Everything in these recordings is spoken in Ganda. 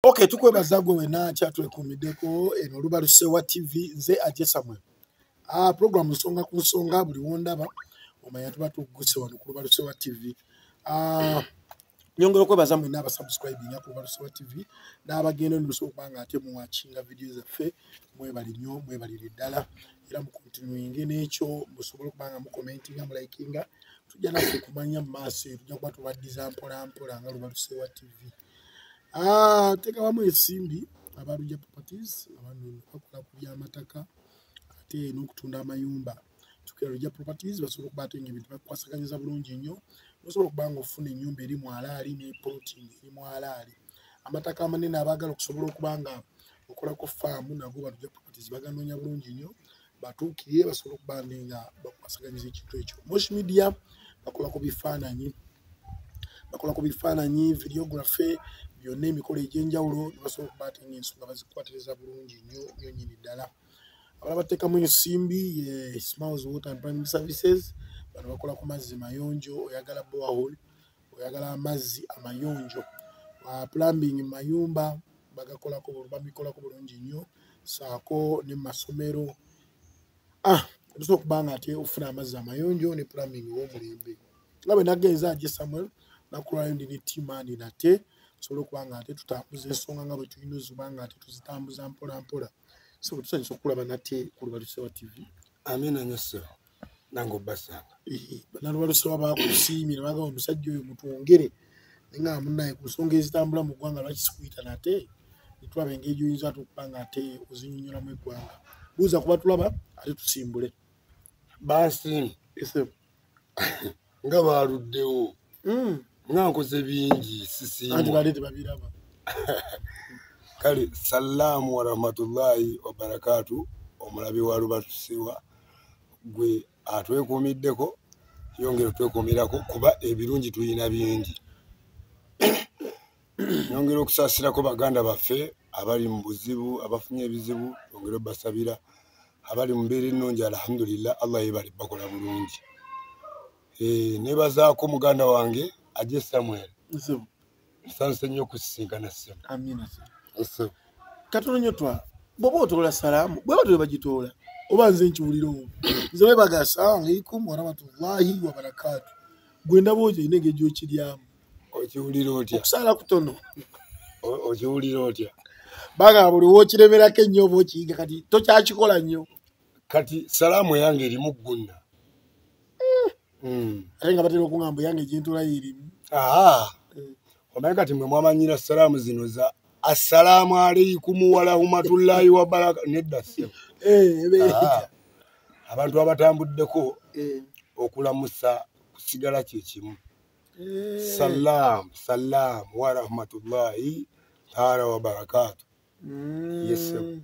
Okay, tukwebaza gwe wena kyatwekuumiddeko eno Lubalusewa TV nze Ajje Samuel. Program nsonga ku nsonga buli wondaba omanya tuba tugguse wano ku Lubalusewa TV. Nyongera okwebaza mwenna abasubscribing ku Lubalusewa TV n'abagenda nimusobola okubanga ate muwatchinga video zaffe mwebali nnyo mwebalire ddala era mu continuing n'ekyo musobola okubanga mu commentinga mu likinga tujja naffe kumanya mu maaso tujja kuba tubaddiza mpola mpola nga Lubalusewa TV. Teka wamu esimbi abalujja properties abantu bakola ku byamataka ate n'okutunda amayumba tukira lujja properties basobola okuba atenga ebintu bakwasaganyiza bulungi nnyo basobola okubanga ofuna ennyumba eri mu alaali ne plotting eri mu alaali amataka amanene abaagala okusobola okubanga okolako faamu nago balujja properties baganoonya bulungi nnyo batuukirire basobola okuba nga bakwasaganyiza ekintu ekyo. Mosh Media bakola ku bifaananyi videography byonna emikolo egy'enjawulo basobola okuba ate ng'ensonga bazikwatiriza bulungi nnyo nyini ddala. Abalala bateekamu ensimbi Smiles Water and Plumbing Services bano bakola ku mazzi mayonjo oyagala borehole oyagala amazzi amayonjo plumbing mayumba bamikolako bulungi nnyo saako ne masomero osobola okuba nga ate ofuna amazzi amayonjo ne plumbing w'omulembe nga bwe nagenza Ajje Samuel nakulwayo ndi ne tiimani nate sobola okuba nga ate tutambuza ensonga nga bwe tulina ozuba nga ate tuzitambuza mpola mpola so tusanyusa okulaba nate ku Lubalusewa TV. Amina nyoso nange obbasanga bana Lubalusewa bakusiimira baga omusajja oyo mutwongere nga munnaye ku nsonga ezitambula mu ggwanga lwaki sikuyita nate nitulaba engeri gy'oyinza okuba nga ate ozinyonnyolamu eggwanga buuza kuba tulaba ate tusimbule bansiimi nga baaluddewo nga nkoze bingi anti baali tebabiraba. Kale salaamu wa rahmatullahi wa barakatu omulabi wa Lubalusewa gwe atwekuumiddeko yongera otwekuumirako kuba ebirungi tulina bingi. Yongera okusaasirako baganda baffe abali mu buzibu abafunye ebizibu yongera obbasabira abali mu mbeera ennungi alhamdulillah Allah yeebale bakola bulungi. Nebazaako muganda wange Ajje Samuel nsanse nnyo okusisinkana ssebo. Amina katono nnyo twa bw'oba otoola salaamu bwe batole bagitoola oba nze nkiwulirawo nze bebaga assalamu alaikum wa rahmatullahi wa barakatu gwe ndaba otya ine engeri gy'okiryamu okiwulira otya okusaala kutono okiwulira otya baga buli wookiremerako ennyo oba okiyiga kati tokyakikola nnyo kati salaamu yange erimu gunna ate nga batera okuŋŋamba yange egyentoola yerimu omanyi kati mwe mwamanyira salaamu zino za assalamu alaikum wa rahmatullahi wa baraka nedda ssebo abantu abatambuddeko okulamusa kusigala kyekimu salaamu wa rahmatullahi taala wa barakatu yesebo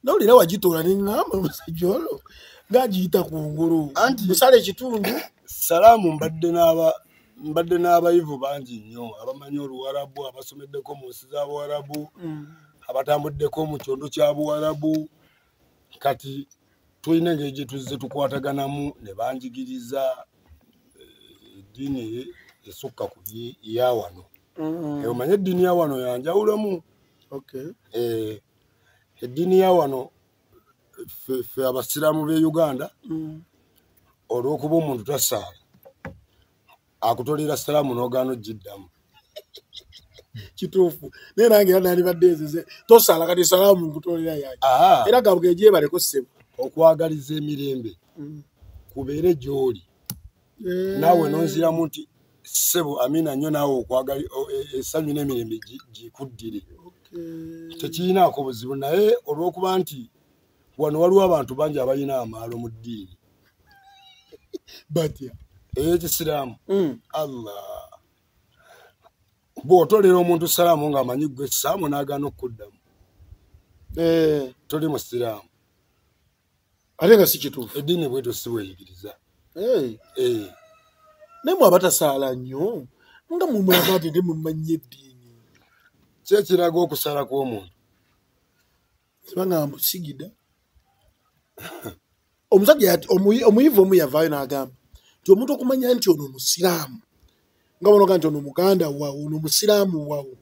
nawulira wagitoola neŋŋamba omusajja olwo ng'agiyita ku ngulu musala ekitundu salaamu mbadde n'abayivu bangi nnyo abamanyi Oluwarabu abasomeddeko mu nsi z'Abuwarabu abatambuddeko mu kyondo kya Buwarabu kati tulina engeri gye tuzze tukwataganamu ne banjigiriza eddiini esukka ku ya wano. Omanye eddiini ya wano yanjawulomu. Eddiini ya wano ffe abasiraamu b'e Uganda olw'okuba omuntu tasaala akutolera salaamu n'ogaana ogiddamu. Kituufu naye nange era nandibadde ezeze tosaala kati salaamu nkutolera yange era gabuge gyebaleko ssebo okwagaliza emirembe kubeere gy'oli naawe nonziramu nti ssebo amina nnyo naawe essanyu n'emirembe gikuddire tekirinaako buzibu naye olw'okuba nti wano waliwo abantu bangi abalina amaalo mu ddiini batya ey'ekisiraamu Allah bw'otolera omuntu salaamu ng'amanyi gwe salaamu n'agaana okuddamu toli musiraamu ate nga si kituufu eddiini bweto si bweyigiriza naye mwe abatasaala nnyo nga mumulaba ate nte mumanyi eddiini kyekiraga okusala kw'omuntu sibanga musigida omusajja omuyivu omu yavaayo n'agamba nti omuntu okumanya nti ono musiraamu nga bonoga nti ono muganda wawo ono musiraamu wawo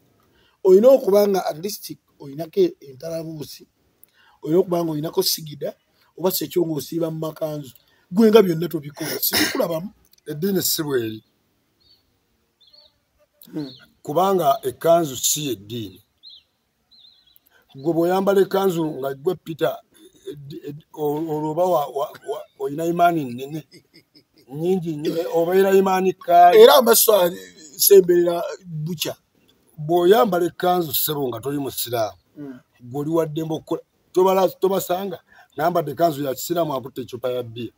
oyina okubanga at least oyinako entalabuusi, oyina okubanga oyinako sigida oba sekyo ng'osiiba mu makanzu. Gwe nga byonna tobikola, sibikulabamu. Eddiini si bweri. Kubanga ekkanzu si eddiini. Gwe bw'oyambala ekkanzu nga gwe Peter olwoba oyina imaani nnene nnyingi obeera imaani kaali. Era amaso asemberera bukya. Bw'oyambala ekkanzu ssebo nga toli musiraamu, gwe oli wa ddembe okukola. Tobasanga ngambadde ekkanzu ya kisiraamu akutte ecupa ya bbiya.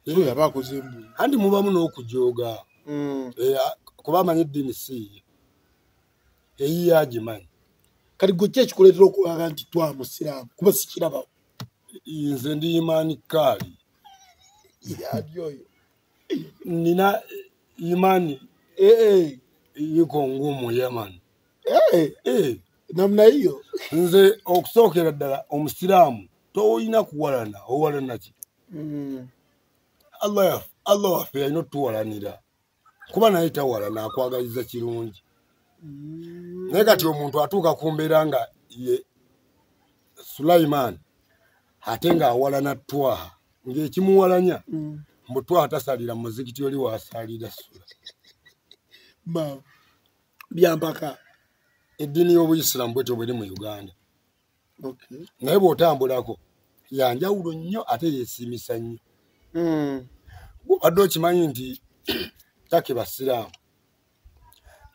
Yaba akoze embulu. Andi mubamu n'okujooga. Kuba amanyi eddiini si ye. Eyiye agimanyi. Kati gwe ki ekikuleetera okulaga nti twa musiraamu kuba sikirabawo? Nze ndi imaani kaali. Yali oyo. Nina imaani yiko ngumu Yaman. Namna hiyo. Nze okusookera ddala omusiraamu toyina kuwalana, owalana ki? Allah waffe yalina otuwalanira. Kuba naye tawalana akwagaliza kirungi. Naye kati omuntu atuuka ku mbeera nga ye Sulaiman ate ng'awalana Twaha ng'ekimuwalanya mbu Twaha tasalira mu muzikiti oli waasalira Sula. Byampaka eddiini y'Obuyisiraamu bwetyo bweri mu Uganda. Naye bw'otambulako yanjawulo nnyo ate yeesiimisa nnyo. Obadde okimanyi nti take basiraamu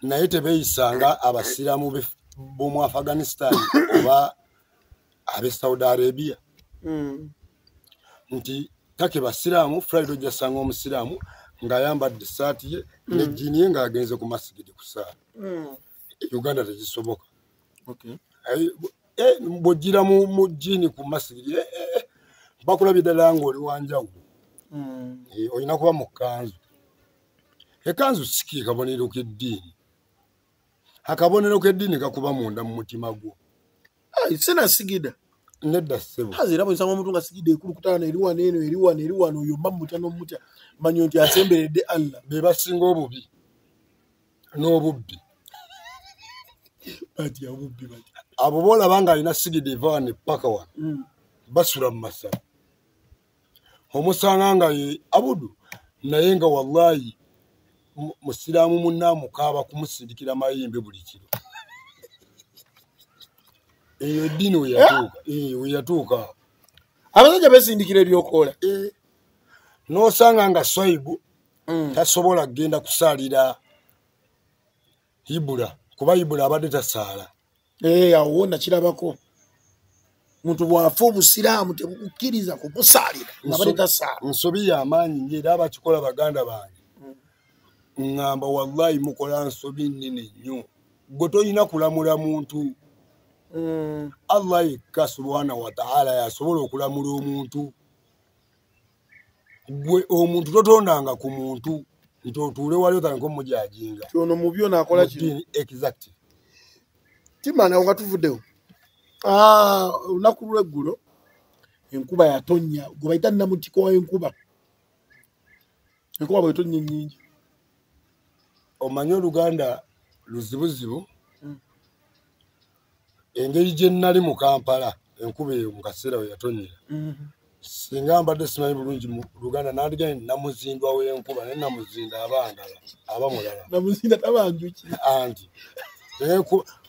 naye tebeeyisanga abasiraamu b'omu Afghanistan oba ab'e Saudi Arabia. Nti take basiraamu Friday ojja ssanga omusiraamu ng'ayambadde essaati ye n'ejjiini ye ng'agenze ku masigidi kusaala. Uganda tekisoboka. Bw'ojjira mu jjiini ku masigidi bakulabye ddala ng'oli wanjawulo. Olina kuba mu kkanzu. Ekkanzu si kabonero k'eddiini. Akabonero k'eddiini kakuba munda mu mutima gwo. Sena sigida. Nedda ssebo. Era bw'ensanga omuntu nga sigida ekulukutaana eri wano eno eri wano eri wano oyo mba mutya n'omutya manyi nti asemberedde Allah. Be basinga obubi n'obubbi. Bati obubbi bati. Abo boolaba ng'alina sigida eva wano ppaka wano basula mu masaba. Omusanga nga ye abudu naye nga wallahi musiraamu munnaamukaaba kumusindikira mayimbe buli kiro. Eyo eddiini we yatuuka. Abasajja beesindikira ebyokola. N'osanga nga Swaibu tasobola kgenda kusaalira Ibula kuba Ibula abadde tasaala. Awo nakirabako. Muntu bw'afa obusiraamu tebukukkiriza kumusaalira ng'abadde tasaala. Nsobi y'amaanyi nnyo era abakikola baganda bange. Ngamba wallahi mukola nsobi nnene nnyo. Gwe toyina kulamula muntu. Allah yekka subhanahu wa ta'ala yasobola okulamula omuntu. Gwe omuntu totondanga ku muntu nti otuule wali otandika omujajinga. Ono mu byo naakola kino. Exactly. Timana nga tuvuddewo. Olunaku lw'eggulo enkuba yatonnya gwe bayita nnamutiko w'enkuba. Enkuba bw'etonnya ennyingi. Omanyi Oluganda luzibuzibu. Engeri gye nnali mu Kampala enkuba eyo mu kaseera we yatonnyera. Singa mbadde simanyi bulungi mu Luganda nandiganye namuzindwa w'enkuba naye namuzinda abandala abamulala. Namuzinda tabanjuki. Anti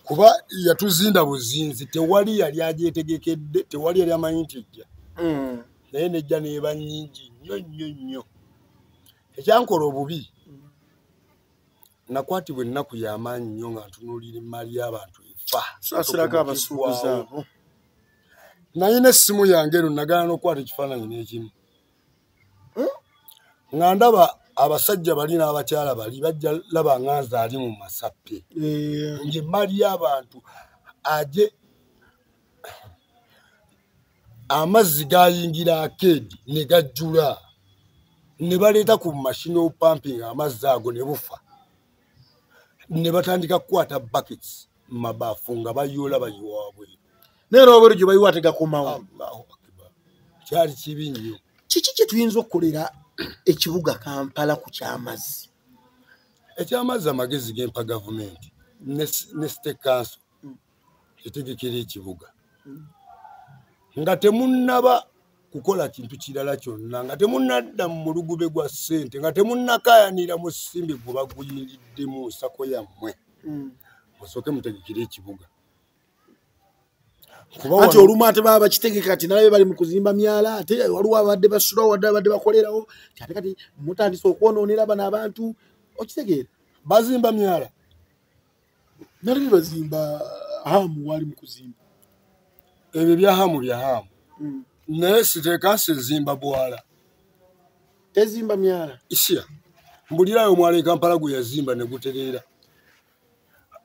kuba yatuzinda buzinzi tewali yali agyetegekedde tewali yali amanyi nti ejja. Naye nejja neeba nnyingi nnyo nnyo nnyo. Ekyankola obubi nakwatibwa ennaku y'amaanyi nnyo nga ntunuulira emmali y'abantu efa. Saasirako abasuubuzi abo. Nayina essimu yange eno nagaana n'okwata ekifaananyi n'ekimu. Nga ndaba abasajja bali n'abakyala bali bajja laba nganza ali mu masappe. Ng'emmali y'abantu aje amazzi gayingira akeedi ne gajjula ne baleeta ku mashini pumping amazzi ago ne bufa. Ne batandika kukwata buckets mu mabaafu nga bayoola bayiwa wabweru. Naye n'obweru gye bayiwa tegakomawo. Kyali kibi nnyo. Kiki kye tuyinza okukolera ekibuga Kampala ku ky'amazzi? ekyamazzi amagezi gempa gavumenti ne state council etegekera ekibuga nga temunnaba kukola kintu kirala kyonna nga temunnadda mu mulugube gwa ssente nga temunnakayanira mu simbi gwe baguyiriddemu mu nsako yammwe musooke mutegekera ekibuga ati olumu ate baba bakitegeka ati nalabe bali mu kuzimba myala ate waliwo abadde basulawo wadde abadde bakolerawo ate kati mutandise okwonoonera bano abantu okitegeera bazimba myala nalabe bazimba hamu wali mu kuzimba ebyo bya hamu naye siteekansi ezimba bwala tezimba myala isya mbulirayo omwala Kampala gwe yazimba ne gutereera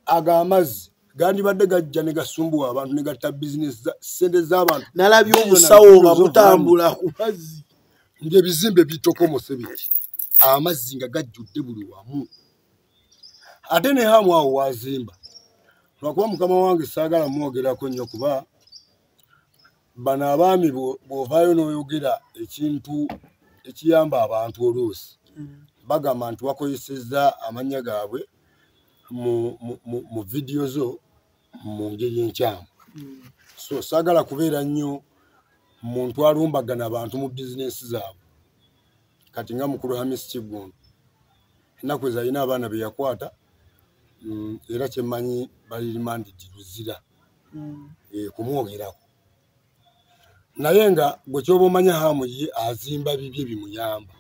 aga amazzi gandibadde gajja ne gasumbuwa abantu ne gatta bizinesi ssente z'abantu nalabye obusawo nga butambula ku mazzi ng'ebizimbe bitokomose biti amazzi nga gajjudde buli wamu ate ne hamu awo wazimba lwakuba mukama wange saagala mwogerako nnyo kuba bano abaami bw'ovaayo n'oyogera ekintu ekiyamba abantu oluusi bagamba nti wakozesezza amannya gaabwe mu vidiyo zo mu ngeri enkyamu so saagala kubeera nnyo muntu alumbagana abantu mu bizinesi zaabwe kati nga mukulu Hamis Kiggundu ennaku ezo alina abaana be yakwata era kyemmanyi bali rimandidi luzira kumwogerako naye nga gwe kyoba omanya hamu ye azimba bibye bimuyamba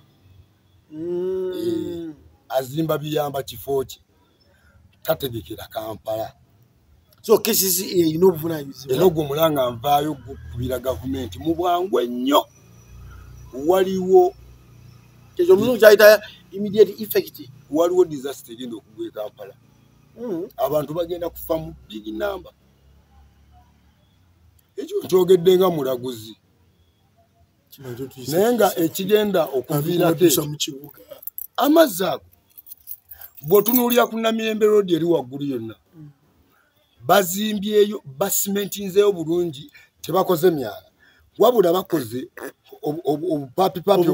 azimba biyamba kifo kye tategekera Kampala so KCCA erina obuvunaanyizibwa era ogwo mulanga nvaayo gukubira gavumenti mu bwangu ennyo waliwo ekyo omulimu kyayita immediate effect waliwo disaster egenda okugwa e Kampala abantu bagenda kufa mu big number ekyo nkyogedde nga mulaguzi naye nga ekigenda okuviirako amazzi ago bw'otunuulira ku Namirembe Road eri waggulu yonna bazimbyeyo basimentinzeeyo bulungi tebakoze myala wabula bakoze obupaapipapi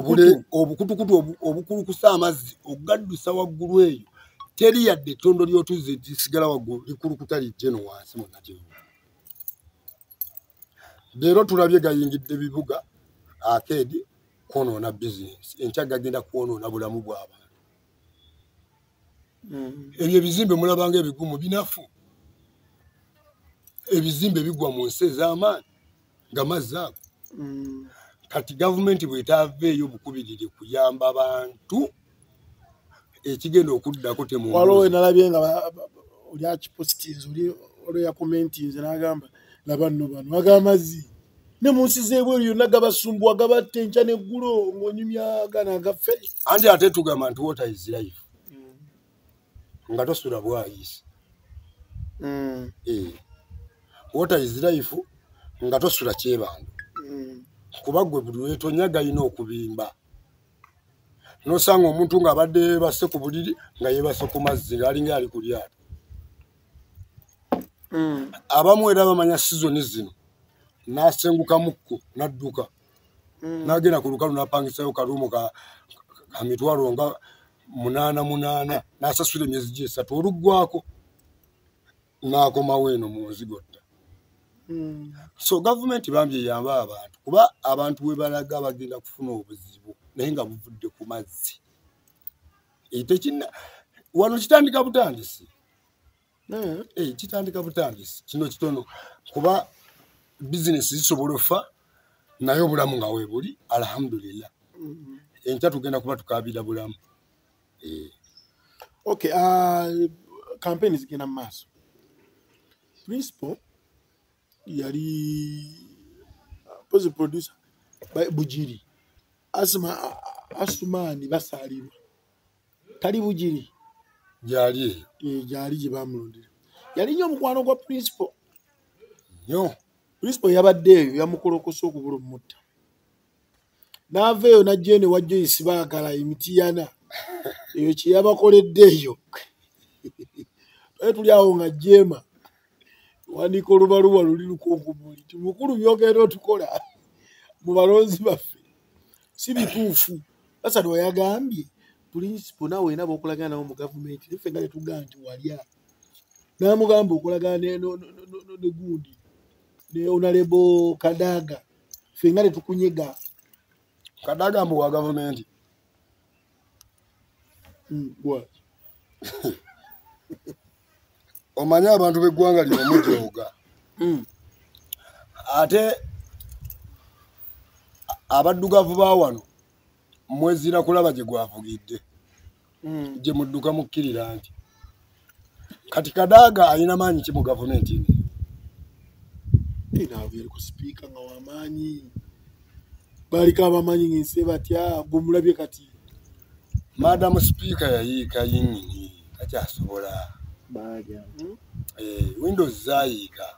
obukutukutu obukulukusa amazzi ogaddusa waggulu eyo teri yadde ettondo ly'otuzzi lisigala waggulu likulukuta lijje no wansi monna gyebuli leero tulabye gayingidde bibuga akeedi kwonoona bizinesi enkya gagenda kwonoona bulamu bw'abantu ebyo ebizimbe mulabanga ebigumu binafu ebizimbe bigwa mu nsi ez'amaanyi nga mazzi ago kati gavumenti bwetaaveeyo bukubirire kuyamba abantu ekigenda okuddako waliwo nalabye nga oli akipositinze oli yakomentinze n'agamba laba nno bano ag'amazzi ne mu nsi z'ebweru yonna gabasumbuwa gabatta enkya n'eggulo ng'onyumya gano agaffe anti ate tugamba nti water is life nga tosula bwayisi water is life nga tosula kyebando kuba gwe buli weetonya galina okubimba nosanga omuntu ng'abadde yeebase ku buliri nga yeebase ku mazzi ng'alinga ali ku lyato abamu era bamanya sizoni zino n'asenguka mukko n'adduka n'agenda ku lukalu n'apangisayo kalumu ka mitwalo nga 8 n'asasula emyezi gy'esatu oluggwako n'akomawo eno mu nzigotta so gavumenti bambye eyamba abantu kuba abantu we balaga bagenda kufuna obuzibu naye nga buvudde ku mazzi wano kitandika butandisi kitandika butandisi kino kitono kuba bizinesi zisobola ofa naye obulamu nga weebuli alhamdulillah enkya tugenda kuba tukabira bulamu okay campaign zigenda mu maaso principal yali pozi producer Bujiri Asumani basalibwa tali Bujiri gyali gye bamulondera yali nnyo omukwano gwa principal nnyo principal yabadde eyo yamukolokosa okubula omutta n'aveeyo najja ne wa Joyce baagala emitiyana eyo kye yabakoledde eyo naye tuli awo nga jeema wandiika olubaluwa luli lukonkobuli ti mukulu byogenda otukola mu balonzi baffe si bituufu basatu wayagambye principle nawe nabo okulagana nawo mu government ife nga letugamba nti walya namugamba okulagana ne gundi ne honorable Kadaga ife nga letukunyega Kadaga mbu wa government what omanya abantu beggwanga lino mujoga ate abaddugavu ba wano mwezira kulaba gye gwavugidde gye mudduka mukkirira nti kati Kadaga alina maanyi ki mu gavumenti inaabere ku speaker nga wamaanyi baliko abamanyi ngense batya gumulabye kati madam speaker yayiika yinnyini takyasobola baja windows zayiika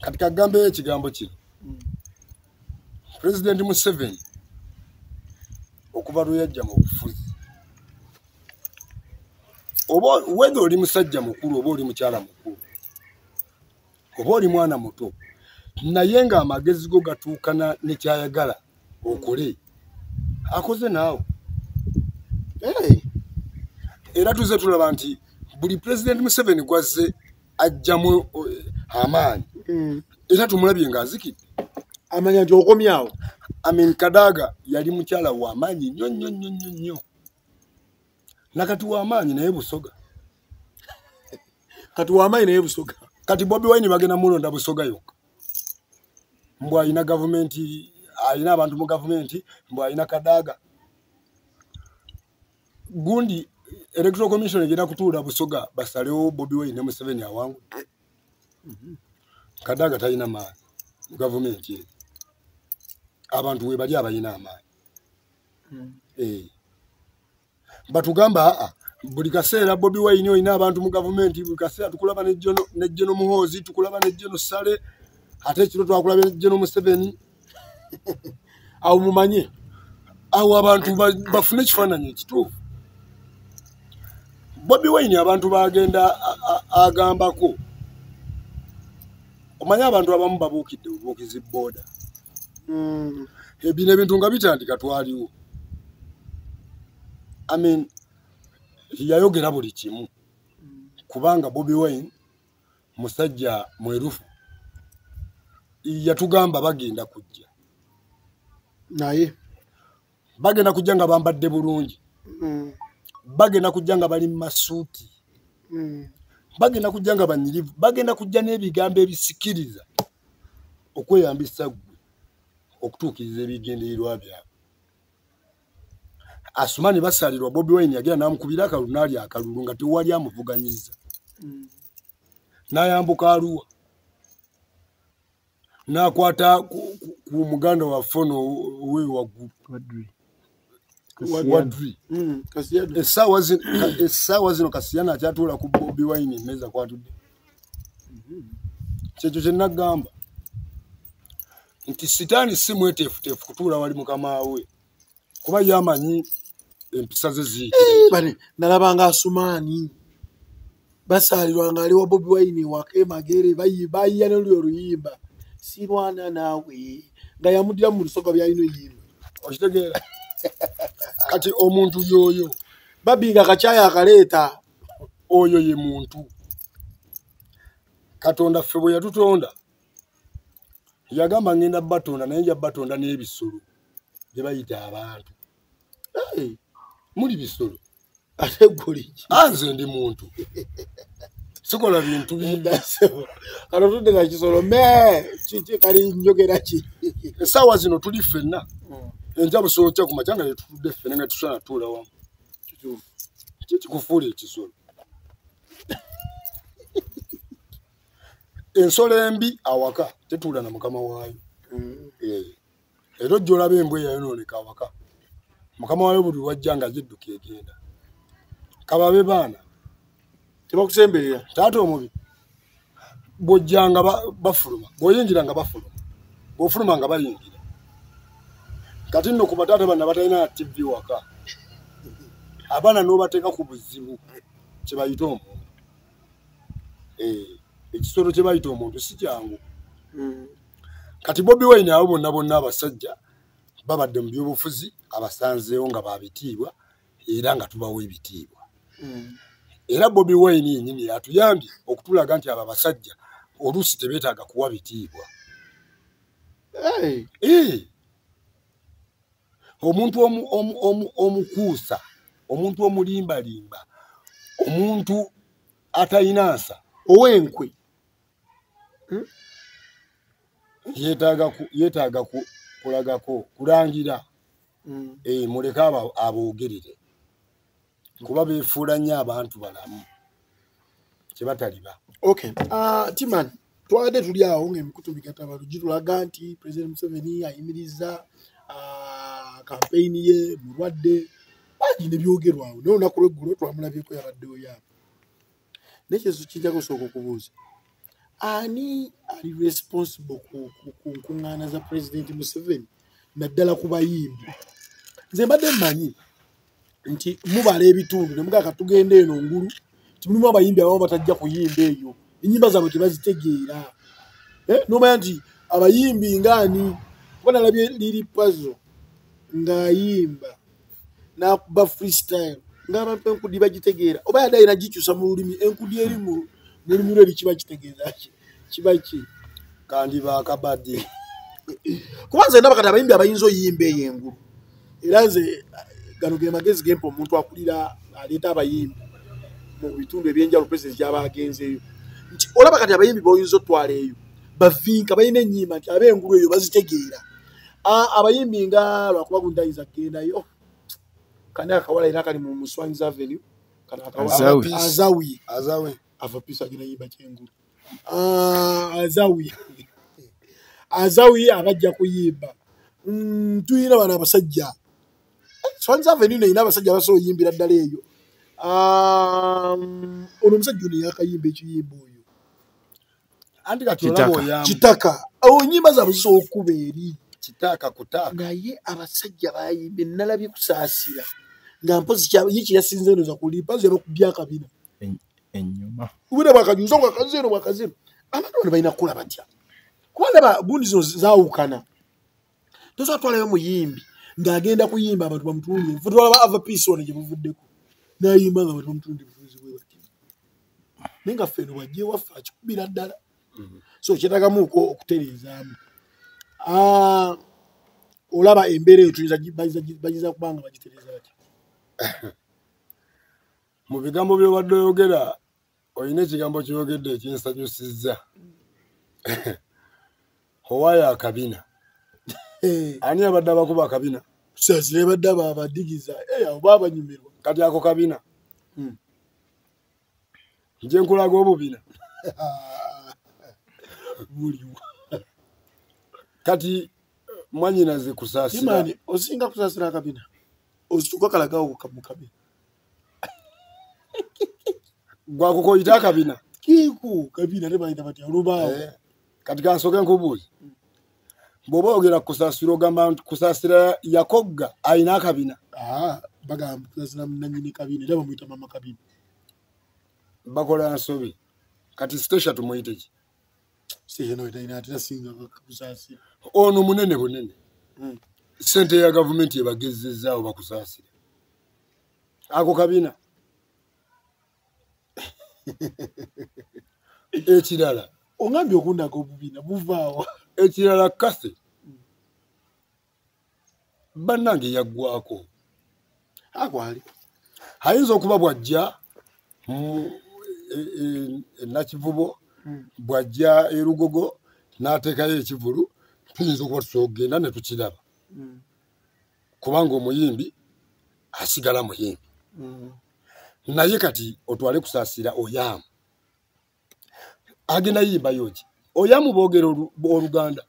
kati kagambeyo ekigambo kino President Museveni okuva lweyajja mu bufuzi oba whether oli musajja mukulu oba oli mukyala mukulu oba oli mwana muto naye nga amagezi go gatuukana nekyayagala okole akoze naawe era tuze tulaba nti buli President Museveni gwazze ajjamu amaanyi era tumulabye ng'azikidde amanya nti okomyawo Kadaga yali mukyala w'amaanyi nnyo nakati w'amaanyi naye busoga kati w'amaanyi naye busoga kati Bobi Wine bagenda mulonda busoga yokka mbw alina gavumenti alina abantu mu gavumenti mbw alina Kadaga gundi electoral commission egenda kutuula busoga basalewo Bobi Wine ne Museveni awangu Kadaga talina maanyi mu gavumenti ye abantu we bali abalina amaanyi batugamba buli kaseera Bobi Wine oyina abantu mu gavumenti buli kaseera tukulaba nejjono Muhoozi tukulaba nejjono Sale ate ekiro twakulaba nejjono Museveni awo mumanye awo abantu bafune ekifaananyi ekituufu Bobi Wine abantu bagenda agambako omanye abantu abamu babuukidde bubuukizi booda bino ebintu nga bitandika twaliwo yayogera buli kimu kubanga Bobi Wine musajja mwerufu yatugamba bagenda kujja naye bagenda kujja nga bambadde bulungi bagenda kujja nga bali mu masuuti bagenda kujja nga banyirivu bagenda kujja n'ebigambo ebisikiriza okweyambisa gwe okutuukiriza ebigendererwa byabwe Asumani basalirwa Bobi Wine yagenda namukubira akalulu n'ali akalulu nga tewali amuvuganyiza n'ayambuka Arua n'akwata ku muganda wa fono we waggulu Wadri essaawa zino Kasiyana akyatuula ku Bobi Wine emmeeza kwatudde kyekyo kye nagamba nti sitaani si mweteefuteefu kutuula wali mukama we kuba yamanyi empisa ze ziikire nalabanga Asumani basalirwa nga aliwo Bobi Wine wake magere bayiya n'oluli oluyimba sirwana naawe nga yamudira mu lusoga byalina oyimba okitegeera kati omuntu yoyo babinga kakyaya akaleeta oyo ye muntu Katonda ffe bwe yatutonda yagamba ngenda batonda naye nja batonda n'ebisolo bye bayita abantu muli bisolo ate guliki anze ndi muntu sikola bintu kano tudde nga kisolo kiki kali njogera ki essaawa zino tuli ffenna enkya busolo kya ku makya nga tetutudde ffenna nga tusana tuula wamu kikufuula ekisolo ensolo embi awaka tetuula na mukama waayo era ojja olaba embwa eyayonooneka awaka mukama waayo buli wajja nga gidduka egenda kababe baana tebakusemberera taata omubi bw'ojjanga bafuluma bw'oyingira nga bafuluma bw'ofuluma nga bayingira kati nno ku bataata bana batalina na TV waka abaana n'obateeka ku buzibu kye bayita omuntu ekisolo kye bayita omuntu si kyangu kati Bobi Wine abo bonna abasajja babadde mu byobufuzi abasanzeewo nga babitiibwa era nga tubawo ebitiibwa. Era Bobi Wine yennyini yatuyambye okutulaga nti abo abasajja oluusi tebeetaaga kuwa bitiibwa. Omuntu omukuusa, omuntu omulimbalimba, omuntu atalina nsa ow'enkwe yeetaaga kulagako kulangira muleke aboogerere kuba beefuula nnyo abantu balamu kye bataliba. Timan twadde tuli awo ng'emikutu migataba gitulaga nti President Museveni ayimiriza kampeyini ye mulwadde bangi ne byogerwawo naye olunaku lw'eggulo twamulabyeko yabaddewo yaabo. N'ekyezo kijja kusooka okubuuza ani ali responsible ku nkuŋŋaana za President Museveni naddala ku bayimbi? Nze mbadde mmanyi nti mubala ebitundu ne mugaaka tugenda eno ngulu nti mulimu abayimbi abamu batajja kuyimba eyo ennyimba zaabwe tebazitegeera. Nomanya nti abayimbi ngaani kuba nalabye liri puzzle ng'ayimba n'akuba freestyle ng'abantu enkudi bagitegeera oba yadde ayina gikyusa mu lulimi enkudi eri mu lulimi lwe kiba kitegeeza kiba ki kandi baakabadde kuba nze ndaba kati abayimbi abayinza oyimba eyo engulu era nze gano ge magezi gempa omuntu akulira aleeta abayimbi mu bitundu ebyenjawulo pulezidenti gy'aba agenzeeyo nti olaba kati abayimbi b'oyinza otwala eyo bavinka balina ennyimba nti ab'engulu eyo bazitegeera. Abayimbi nga lwakuba gundi ayinza kugendayo kani akawala era kali mu Muswanyiza Avenue kana Azawi ava pisa agenda yimba kyengulu Azawi abajja kuyimba tuyina bano abasajja Muswanyiza Avenue neyina abasajja abasobola oyimbira ddala eyo. Ono omusajja ono yakayimba ekiyimba oyo anti kati olaba kitaka nyimba zaabwe zisobola okuba eri kitaka kutaka naye abasajja bayimba nalabye kusaasira nga mpozi ye kyeyasinze eno zakulipa ze bakubya akabina ennyuma ubira bakajuza ngo akazero bakazero abantu bano balina kukola batya kuba ndaba bundi zino zaawukana tosatwalayo muyimbi ng'agenda kuyimba abantu bamutunuulire ffe twalaba ava piisi ono gye buvuddeko n'ayimba nga abantu bamutunuulire butunuzi bwe bati naye nga ffe eno bwajja ewaffe akikubira ddala so kyetagamuuko okutereezaamu. Olaba embeera eyo bayiza kubanga bagitereeza batya? Mu bigambo by'obadde oyogera olina ekigambo ky'oyogedde ekinsanyusizza. Owaayo akabina ani abadde abakuba akabina? Saasire badde abadigiza abo baabanyumirwa kati ako kabina nje nkulaga obubina buliwo kati mwanyinaze kusaasira Imani osinga kusaasira akabina osituka kalagawo mu kabina gwakukoyita akabina kiku kabina tebayita batya olubaawo kati kansoke nkubuuza bw'oba oyogera kusaasira ogamba nti kusaasira yakogga ayina akabina bagamba kusaasira nannyini kabina era bamuyita mama kabina bakola nsobi kati sitesha tumuyite ki ono munene bunene sente ya gavumenti ebagezezzaawo bakusaasira ako kabina ekirala ongambye okundaga obubina buvaawo ekirala kase bannange yaggwako akwali ayinza okuba bwajja nakivubo bwajja erugogo n'ateekayo ekivulu tuyinza okuba tusogenda ne tukiraba kubanga omuyimbi asigala muyimbi naye kati otwale kusaasira oyaamu agenda yimba yoki oyaamu boogera oluganda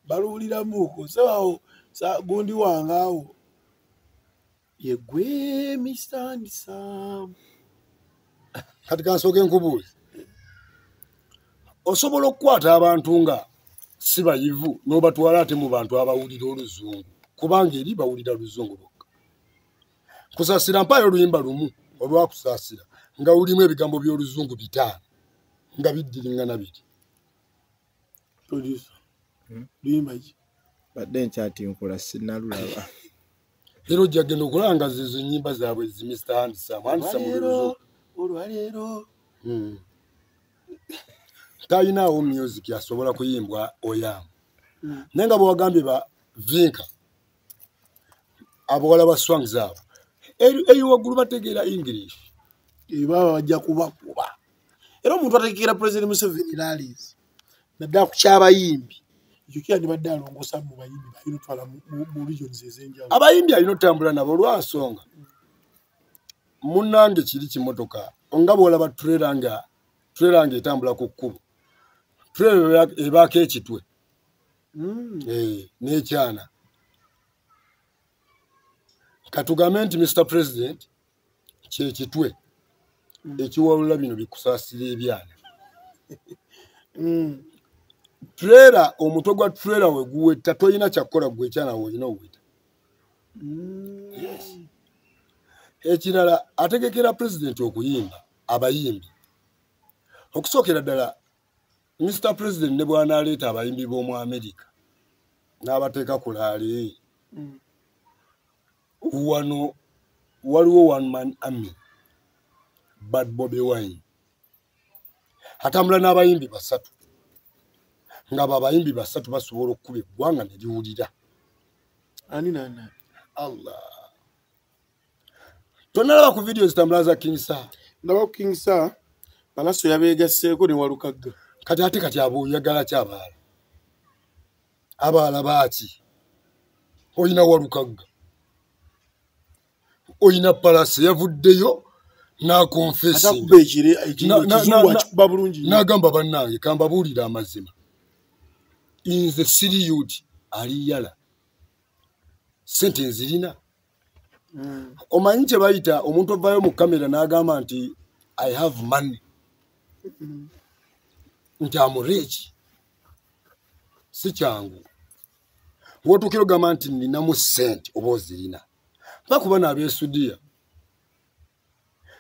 baluwuliramuuko sabawo gundi wangaawo yegwe misandisa kati kansooke nkubuuze osobola okukwata abantu nga si bayivu n'obatwala ate mu bantu abawulira oluzungu kubanga eri bawulira luzungu bokka kusaasira mpaayo oluyimba lumu olwakusaasira nga lulimu ebigambo by'oluzungu 5 nga biddiringana biri luyimba ki badde nkyatinkula sinnalulaba Hero jagenda okulanga zizo nyimba zaabwe zi Mr. Handsome biruzo. Olwaleero. Tayinaawo music asobola kuyimbwa Oyam. Nenga bwagambye ba Vinka. Abawala ba swang zaabwe. Eyo waggulu bategeera English. Baba bajja kubakuba. Era omuntu ategeera President Museveni rallies. Naddala ku ky'abayimbi. Ekyo kyandibadde alongosa mu bayimbi balina otwala mu regions ez'enjawulo. Abayimbi alina otambula nabo lwansonga. Munnange kiri kimotoka. Nga bw'olaba trailer nga etambula ku kkubo. Trailer ebaako ekitwe. N'ekyana. Katugambe nti Mr. President kye kitwe. Ekiwalula bino bikusaasira ebyana. Trailer omutwe gwa trailer we guwetta toyina kyakola gwe ekyana woyina owetta. Yes. Ekirala ategekera president okuyimba abayimbi. Okusookera ddala Mr. President ne bw'anaaleeta abayimbi b'omu America n'abateeka ku laale. Wano waliwo one man army. Bad Bobi Wine. Atambula n'abayimbi basatu. Nga abayimbi basatu basobola okukuba eggwanga ne liwulira. Ani nana. Allah. Tonalaba ku video zitambula za King Sir. Ndaba ku King Sir Balaso yabeegasseeko ne Walukagga. Kati aboyagala kyabaala. Abaala baaki. Oyina Walukagga. Oyina Palace yavuddeyo na confessing. N'agamba bannange kambabuulira amazima. Nze siri youth ali yala. Sente nzirina. Omanyi kye bayita omuntu ovaayo mu kamera n'agamba nti I have money. Nti I'm rich. Si kyangu. Wotukiro gamba nti ninamu sente oba ozirina. Bakuba n'abeesudiya.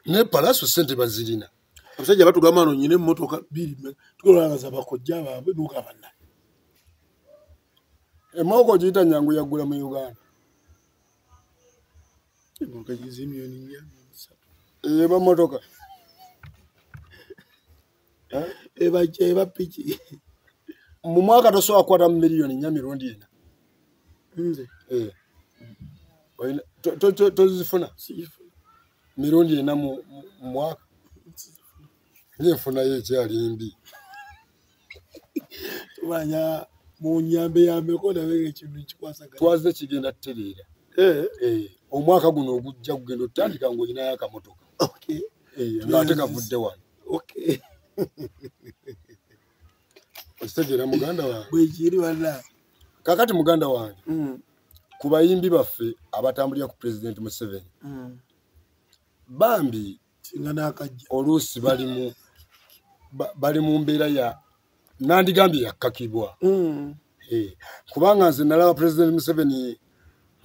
Ne Palaso sente bazirina. Abasajja batugamba no nyine emmotoka bbiri tukolanga bakojja baabwe nuka banna. Emmogo giyita nyangu yaggula mu Uganda. Emmotoka gizimyoni nya. Eba motoka. Eba piki. Mu mwaka tosobola kukwata miliyoni nnya mirundi ena. Nze. Tozifuna. Mirundi ena mu mwaka. Nfuna ekyali mbi. Tubanya mu nyambe yambeko nawe ekintu kikwasagala. Twaze kigenda tereera. Omwaka guno ogujja kugenda otandika ng'olinayo akamotoka. Okay. Ng'ate kavudde wano. Okay. Okitegera muganda wange. Bwekiri wala. Kakati muganda wange. Ku bayimbi baffe abatambulira ku President Museveni. Bambi singa n'akajja. Oluusi bali mu mbeera ya nandigambye yakkakibwa. Kubanga nze nalaba President Museveni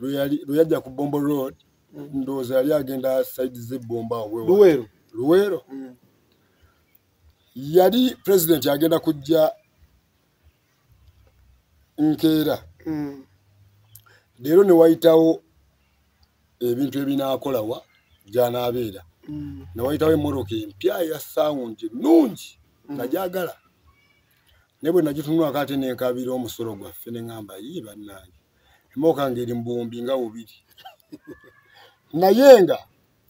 lwe yajja ku Bombo Road. Ndowooza yali agenda side z'ebbomba Luweero. Yali President agenda kujja Nkeera. Leero ne wayitawo ebintu ebinaakolawa gy'anaabeera. Ne wayitawo emmoroka empya ya sound nnungi nga gyagala. Ne bwe nagitunulako ate n'enkaabira omusolo gwaffe ne ŋŋamba yii bannange. Emmoroka ng'eri mu buwumbi nga bubiri. Naye nga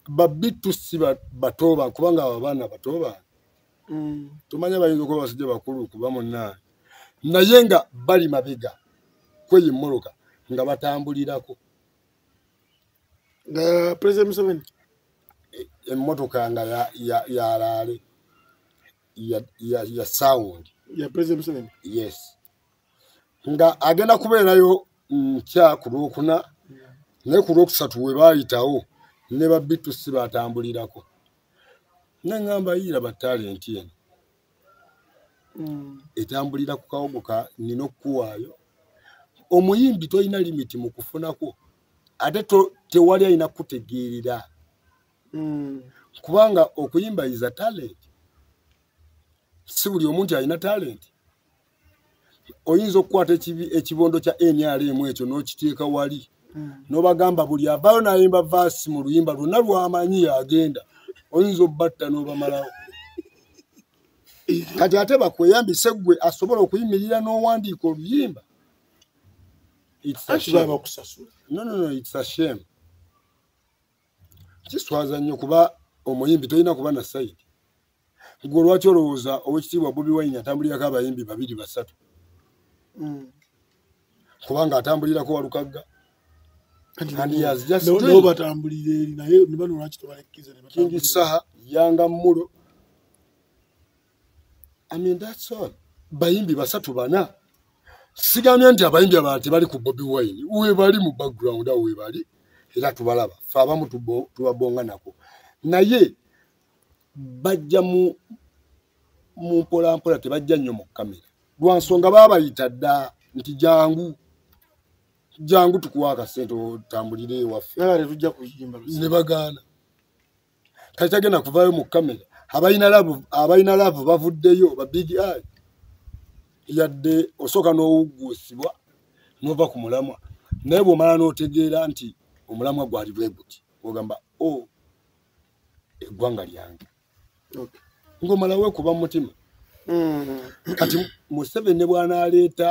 babbitu si batoba kubanga abaana batoba. Tumanya bayinza okuba basajja bakulu kuba munnange. Naye nga bali mabega kweyo emmoroka nga batambulirako. Nga President Museveni emmotoka nga yalaale ya sound. Ya President Museveni. Yes. Nga agenda kubeerayo nkya ku Lwokuna ne ku Lwokusatu we baayitawo ne babbitu si batambulirako. Ne ŋŋamba yiira ba talenti eno. Etambulira ku kawogo ka nina okuwaayo. Omuyimbi toyina limiti mu kufunako. Ate tewali ayina kutegeerera. Kubanga okuyimba is a talent. Si buli omuntu alina talent. Oyinza okukwata ekibondo kya NRM ekyo n'okiteeka wali n'obagamba buli avaayo n'ayimba vaasi mu luyimba lwonna lw'amanyi agenda oyinza obbatta n'obamalawo kati ate bakweyambise ggwe asobola okuyimirira n'owandiika oluyimba no, it's a shame. Kiswaza nnyo kuba omuyimbi tolina kuba na sayidi gwe lwaki olowooza owekitiibwa Bobi Wine atambulirako abayimbi 2 3 kubanga atambulirako Walukagga King Saha Yanga Mulo I mean that's all bayimbi 3 4 sigambye nti abayimbi abantu bali ku Bobi Wine uwe bali mu background uwe bali era tubalaba fa abamu tubabonga nako naye bajja mu mpola tebajja nnyo mu kamera lwansonga babayita dda nti jangu tukuwa akasente otambulire ewaffe tujja kuyimba ne bagaana kati tagenda kuvaayo mu kamera abayina laavu bavuddeyo ba big eye yadde osooka n'owugguusibwa n'ova ku mulamwa naye bw'omala n'otegeera nti omulamwa gwali bwe guti ogamba eggwanga lyange ng'omala weekuba mu mutima kati Museveni bw'anaaleeta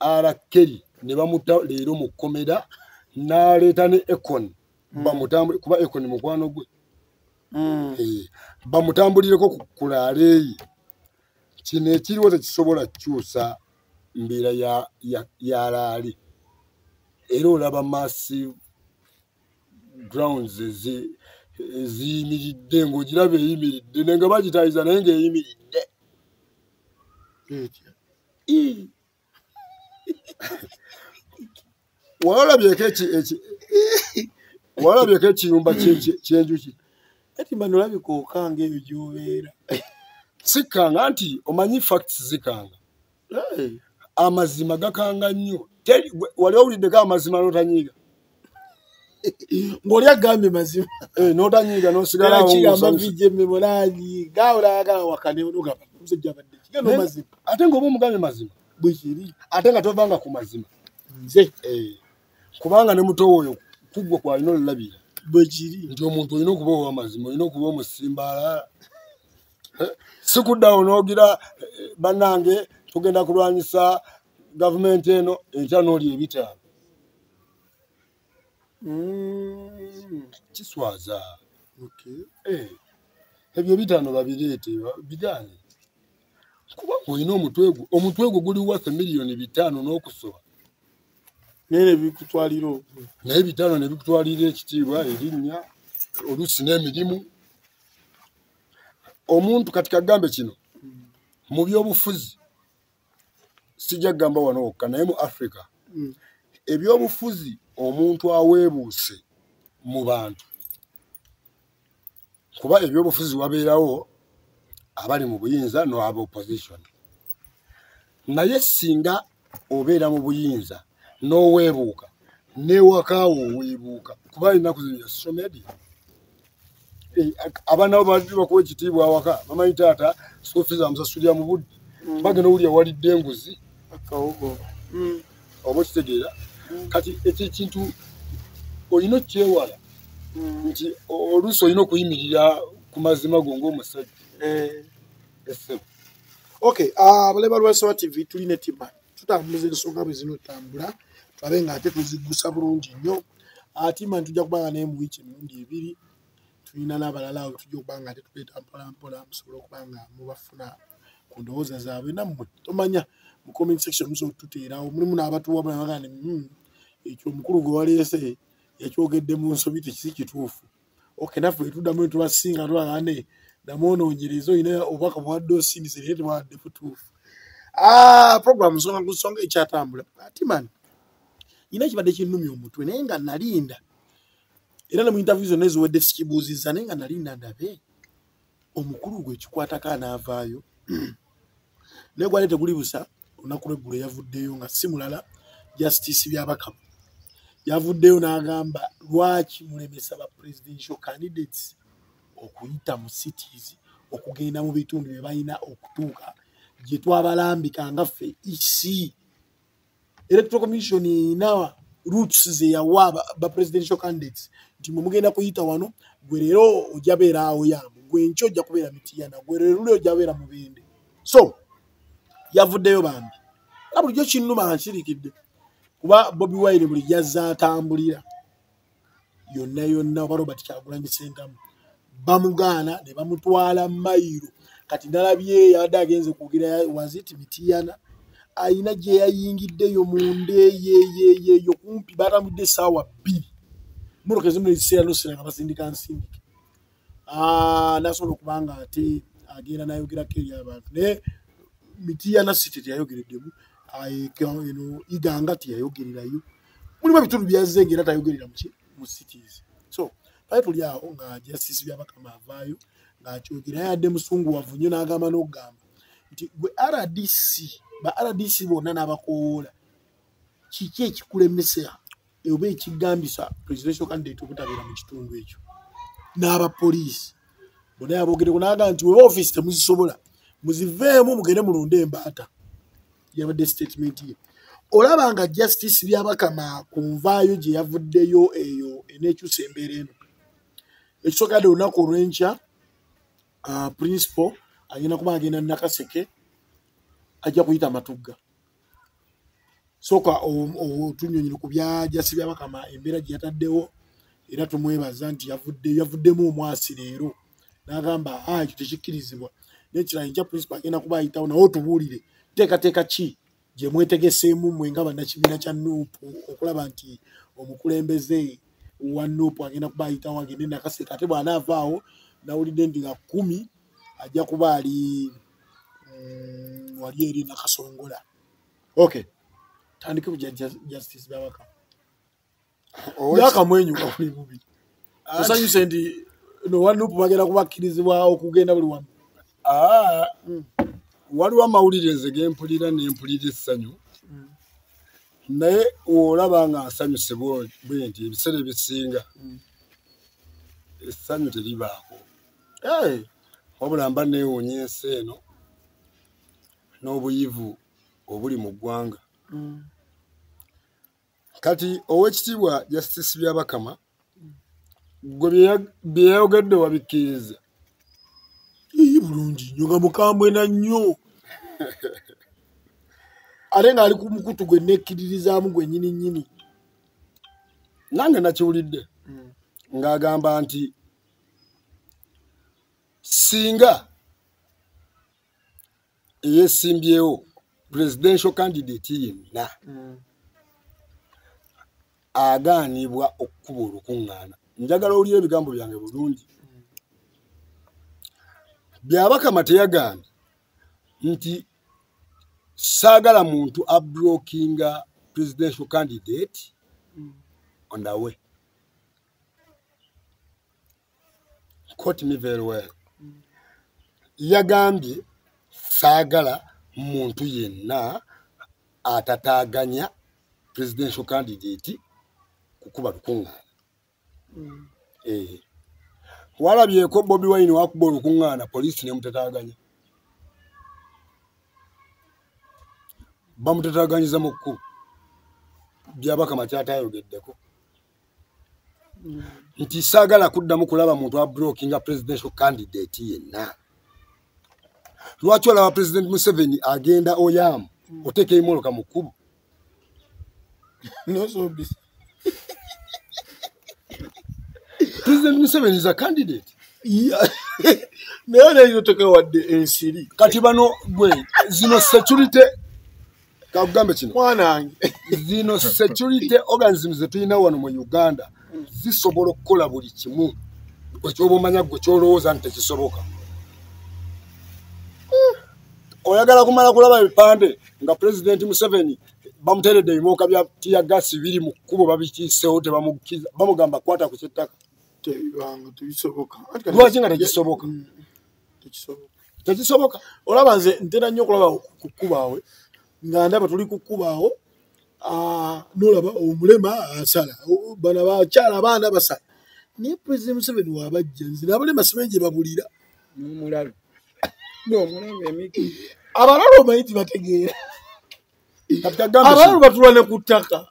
Arakeri ne bamuta leero mu kkomera n'aleeta ne Ekon bamutambule kuba Ekon mukwano gwe bamutambulireko ku kulaaleeyi kino ekiriwo tekisobola kukyusa mbeera ya laali era olaba massive grounds eziyimiridde ng'ogiraba eyimiridde naye nga bagitayiza naye ng'eyimiridde walabyeko ekiyumba ky'enjuki ati bano olabika okanga ebyo gy'obeera sikanga nti omanyi facts zikanga amazima gakanga nnyo wali owuliddeko amazima n'otanyiiga ng'oli agambye mazima n'otanyiiga n'osigalawo memorani gaolagala wakane onogamba omusajja abadde kigenda mazima ate ng'oba omugambye mazima bwekiri ate nga tovanga ku mazima nze kubanga ne muto oyo kuggwe kwalina olulabira bwekiri nti omuntu olina okuba ow'amazima olina okuba omusimbaala sikuddawo n'ogira bannange tugenda kulwanyisa gavumenti eno enkya n'oli ebitaano kiswaza ebyo bitaano babireete bigaane kubanga olina omutwe gwo guli waffe miliyoni 5 n'okusoba naye bikutwalira naye 5 ne bikutwalira ekitiibwa erinnya oluusi n'emirimu omuntu kati kagambe kino mu byobufuzi sijja kugamba wano wokka naye mu Africa ebyobufuzi omuntu aweebuuse mu bantu kuba ebyobufuzi wabeerawo abali mu buyinza n'aba opposition naye singa obeera mu buyinza n'oweebuuka n'ewakaawo oweebuuka kuba ennaku zino ya social media abaana bo bakuwa ekitiibwa awaka bamanyi taata soofiza amusasulira mu budde bagenda owulya walidde enguzi oba okitegeera kati ekyo ekintu olina okyewala nti oluusi olina okuyimirira ku mazima go ng'omusajja abaleba lwa TV tulina ettima tutambuza ensonga bwe zinotambula tulabe nga ate tuziggusa bulungi nnyo atima tujja kubanga naye mu wiiki emirundi 2 tulina n'abalala awo tujja okubanga ate tuleeta mpolampola musobole okubanga mubafuna ku ndowooza zaabwe nammwe tomanya mu comment section musobola okututeerawo mulimu n'abatuwa bagane ekyo omukulu gwe waleese yakyogedde mu nsobi tekisi kituufu naffe etuddamu ne tubasinga twagane namwonoonyereza olina obubaka buwadde osindise naye tebwadde butuufu program nsonga ku nsonga ekyatambula ati mani nyina ekibadde kinnumya omutwe naye nga nalinda era ne mu interview zonna eziwedde sikibuuzizza naye nga nalinda ndabe omukulu gwe ekikwatako anaavaayo naye gwali teguli busa olunaku lw'eggulo yavuddeyo nga si mulala justice byabakama yavuddeyo n'agamba lwaki mulemesa ba presidential candidates okuyita mu cities okugenda mu bitundu bye balina okutuuka gye twabalambika nga ffe EC Electoral Commission inawa roots ze yawa ba presidential candidates nti mugenda kuyita wano gwe leero ojja beera awo yambo gwe nkyo ojja kubeera Mityana gwe leero ojja beera Mubende so yavuddeyo bambi nga bulijjo kinnuma nkirikidde kuba Bobi Wine buli yazza atambulira yonna oba Robert Kyagulanyi Ssentamu bamugaana ne bamutwala mayiro kati nalabye yadde agenze kwogera waziti Mityana ayina gye yayingiddeyo mu ndeeyeyeyo kumpi batamudde essaawa 2 muroka ezimu eziseera nosera nga basindika nsindike nasobola okubanga ate agenda nayogerako eri abantu naye Mityana City teyayogereddemu iganga teyayogererayo mulimu ebitundu byazze ngera tayogerera mu cities so pale tuli awo nga Justice Byabakama avaayo ng'akyogera yadde musunguwavu nnyo n'agamba n'okugamba nti gwe RDC bonna n'abakoola kiki ekikulemesa oba ekigambisa presidential candidate obutabeera mu kitundu ekyo n'abapoliisi bonna yabogereko n'agamba nti weba office temuzisobola muziveemu mugende mulonde embaata yabadde statement ye olaba nga Justice Byabakama ku nvaayo gye yavuddeyo eyo eneekyusa embeera eno ekisookedde olunaku olw'enkya principal agenda kuba agenda Nakaseke ajja kuyita Matugga sooka otunyonyere ku bya Justice Byabakama embeera gye yataddewo era tumwebaza nti yavuddemu omwasi leero n'agamba ekyo tekikkirizibwa n'ekirala enkya principal agenda kuba ayitawo nawe otubuulire teekateeka ki gye mwetegeseemu mmwe nga bannakibiina kya Nuupu okulaba nti omukulembeze wa Nuupu agenda kuba ayitawo agende Nakaseke ate bw'anaavaawo nawulidde nti nga 10 ajja kuba ali wali eri Nakasongola okay tandike kujja Justice Byabakama yakamwenyuka buli bubi osanyuse nti no wa Nuupu bagenda kubakkirizibwa okugenda buli wamu waliwo amawulire nze gempulira nempulira essanyu naye olaba nga nsanyuse bwe nti ebiseera ebisinga essanyu teribaako wabula mba neewuunya ensi eno n'obuyivu obuli mu ggwanga kati ow'ekitiibwa Justice Byabakama gwe bye yayogedde wabikkiriza bulungi nnyo nga mukambwe na nnyo ate ng'ali ku mukutu gwe nekkiririzaamu gwe nnyini nange nakiwulidde ng'agamba nti singa eyeesimbyewo presidential candidate yenna agaanibwa okukuba olukuŋŋaana njagala owulira ebigambo byange bulungi Byabakama teyagambye nti saagala muntu ablockinga presidential candidate on the way. Quote me very well. Yagambye saagala muntu yenna atataganya presidential candidate kukuba lukuŋŋaana. Walabyeko Bobi Wine wakuba olukuŋŋaana poliisi nemutataganya. Bamutataganyiza mu kkubo. Byabakama kyatayogeddeko. Nti saagala kuddamu kulaba muntu ablockinga presidential candidate yenna. Lwaki olaba President Museveni agenda Oyamu oteeka emoloka mu kkubo? No so busy. President Museveni is a candidate. Yeah. Naye you toke wadde ensiri. Kati bano gwe zino security kagambe kino. Mwanange. Zino security organisms tulina wano mu Uganda zisobola okukola buli kimu. Ekyoba omanya gwe kyolowooza nti tekisoboka. Oyagala kumala kulaba ebipande nga President Museveni bamuteredde ebimoka bya tia gas biri mu kkubo babikiisewo tebamukiza bamugamba kwata ku kittaka. Tebisoboka. Lwaki nga tekisoboka? Tekisoboka. Olaba nze ntera nnyo okulaba ku kkubaawe nga ndaba tuli ku kkubaawo n'olaba omulema asala bano abakyala abaana basala naye President Museveni wabajja nze n'abalema simanyi gye babulira n'omulabe emiki abalala omanyi nti bategeera katika gambe abantu batulwane ku ttaka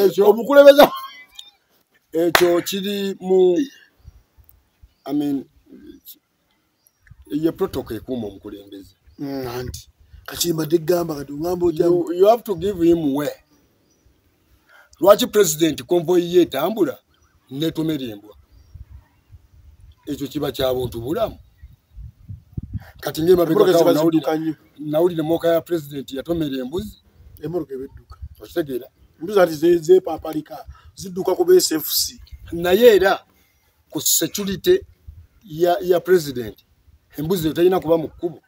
ekyo omukulembeza ekyo kiri mu ye protocol ekuuma omukulembeze anti kakimba tegamba kati ngamba ojja you have to give him way. Lwaki president konvoyi ye etambula netomera embwa ekyo kiba kya buntu bulamu kati ng'emabega nawulire moka ya president yatomera embuzi emmotoka ebedduka okitegeera mbuzi ati zeepapalika zidduka ku SFC naye era ku security ya president embuzi eyo talina kuba mu kkubo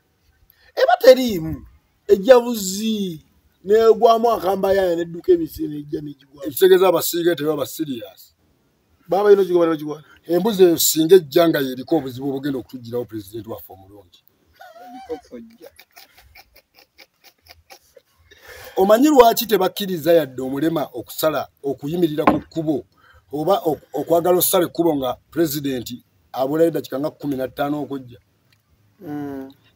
eba teriimu ejja buzi negwamu akamba yayo nedduka emisiri ejja negigwamu ekitegeeza abasiige tebaba serious baba ino kigwa embuzi eyo singa ejja nga yeriko obuzibu obugenda okutugirawo president waffe omulungi omanyi lwaki tebakkiriza yadde omulema okusala okuyimirira ku kkubo oba okwagala okusala ekkubo nga president abulayo dakiika nga 15 okujja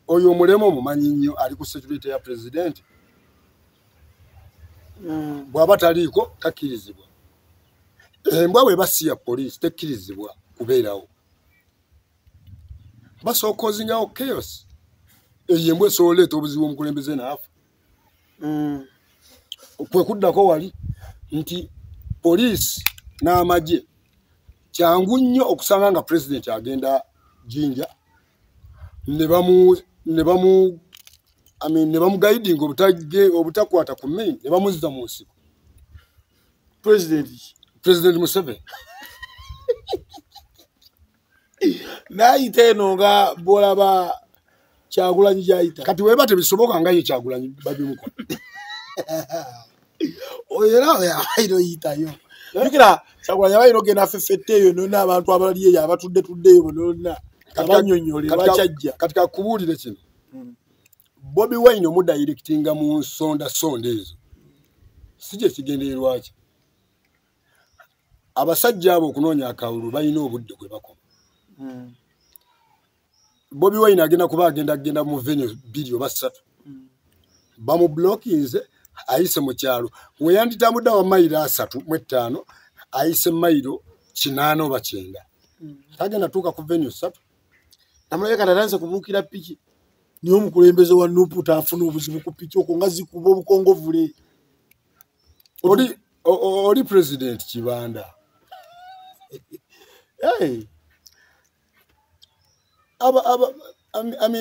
oyo omulema omumanyi nnyo ali ku security ya president bw'aba taliiko takkirizibwa embwa bwe basiya poliisi tekkirizibwa kubeerawo basooka ozingawo chaos eyo embwa esobola oleeta obuzibu omukulembeze naafa kwe kuddako wali nti poliisi n'amagye kyangu nnyo okusanga nga president agenda Jinja ne bamugaidinga obutakwata ku main ne bamuzza mu nsiko president Museveni n'ayita eno nga bw'olaba Kyagulanyi gy'ayita kati weba tebisoboka nga ye Kyagulanyi babimukola oyo era yabaire oyitayo jukira Kyagulanyi yabaire ogenda afeffette eyo nonna abantu abali eyo abatudde-tuddeeyo bonna abanyonyole bakyajja kati kakubuulire kino Bobi Wine omudayirekitinga mu sonda ezo si gye kigendererwa ki abasajja abo okunoonya akawulu balina obudde gwe bakoma Bobi Wine agenda kuba agenda mu venue 2 oba 3 bamublokinze ayise mu kyalo we yanditambudde wa mayiro 3 mu 5 ayise mayiro 8 oba 9 tagenda tuuka ku venue 3 namulabeka tatanze kubuukira piki niyo omukulembeze wa Nuupu taafuna obuzibu ku piki okwo nga zikuba obukongovule oli president Kibanda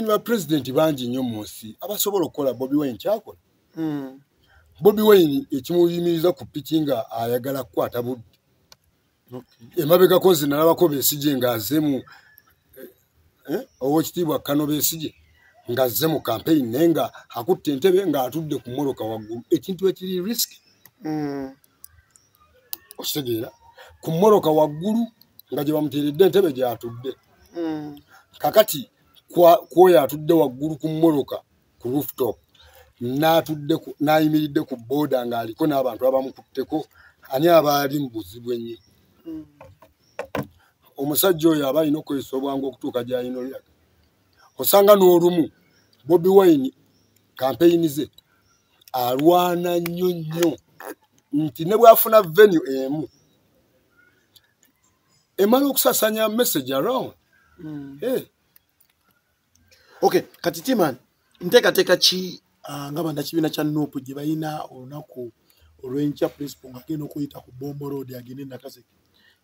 ba president bangi nnyo mu nsi abasobola okukola Bobi Wine kyakola Bobi Wine ekimuyimiriza ku piki nga ayagala kukwata budde emabegako zinalabako Besigye ng'azemu owekitiibwa Kano Besigye ng'azze mu campaign naye nga akutte entebe ng'atudde ku mmoloka waggulu ekintu ekiri risk okitegeera ku mmoloka waggulu nga gye bamuteeredde entebe gy'atudde kakati kwoyo atudde waggulu ku mmoloka ku rooftop n'ayimiridde ku booda ng'aliko n'abantu abamukutteko ani abaali mu buzibu ennyo omusajja oyo aba alina okweyisa obwangu okutuuka gy'alina olulaga osanga n'olumu Bobi Wine kampeyini ze alwana nnyo nti ne bw'afuna venue emu emala okusasanya message around okay kati Timan nteekateeka ki nga bannakibiina kya Nuupu gye balina olunaku olw'enkya principal ng'agenda okuyita ku Bombo Road agende Nakaseke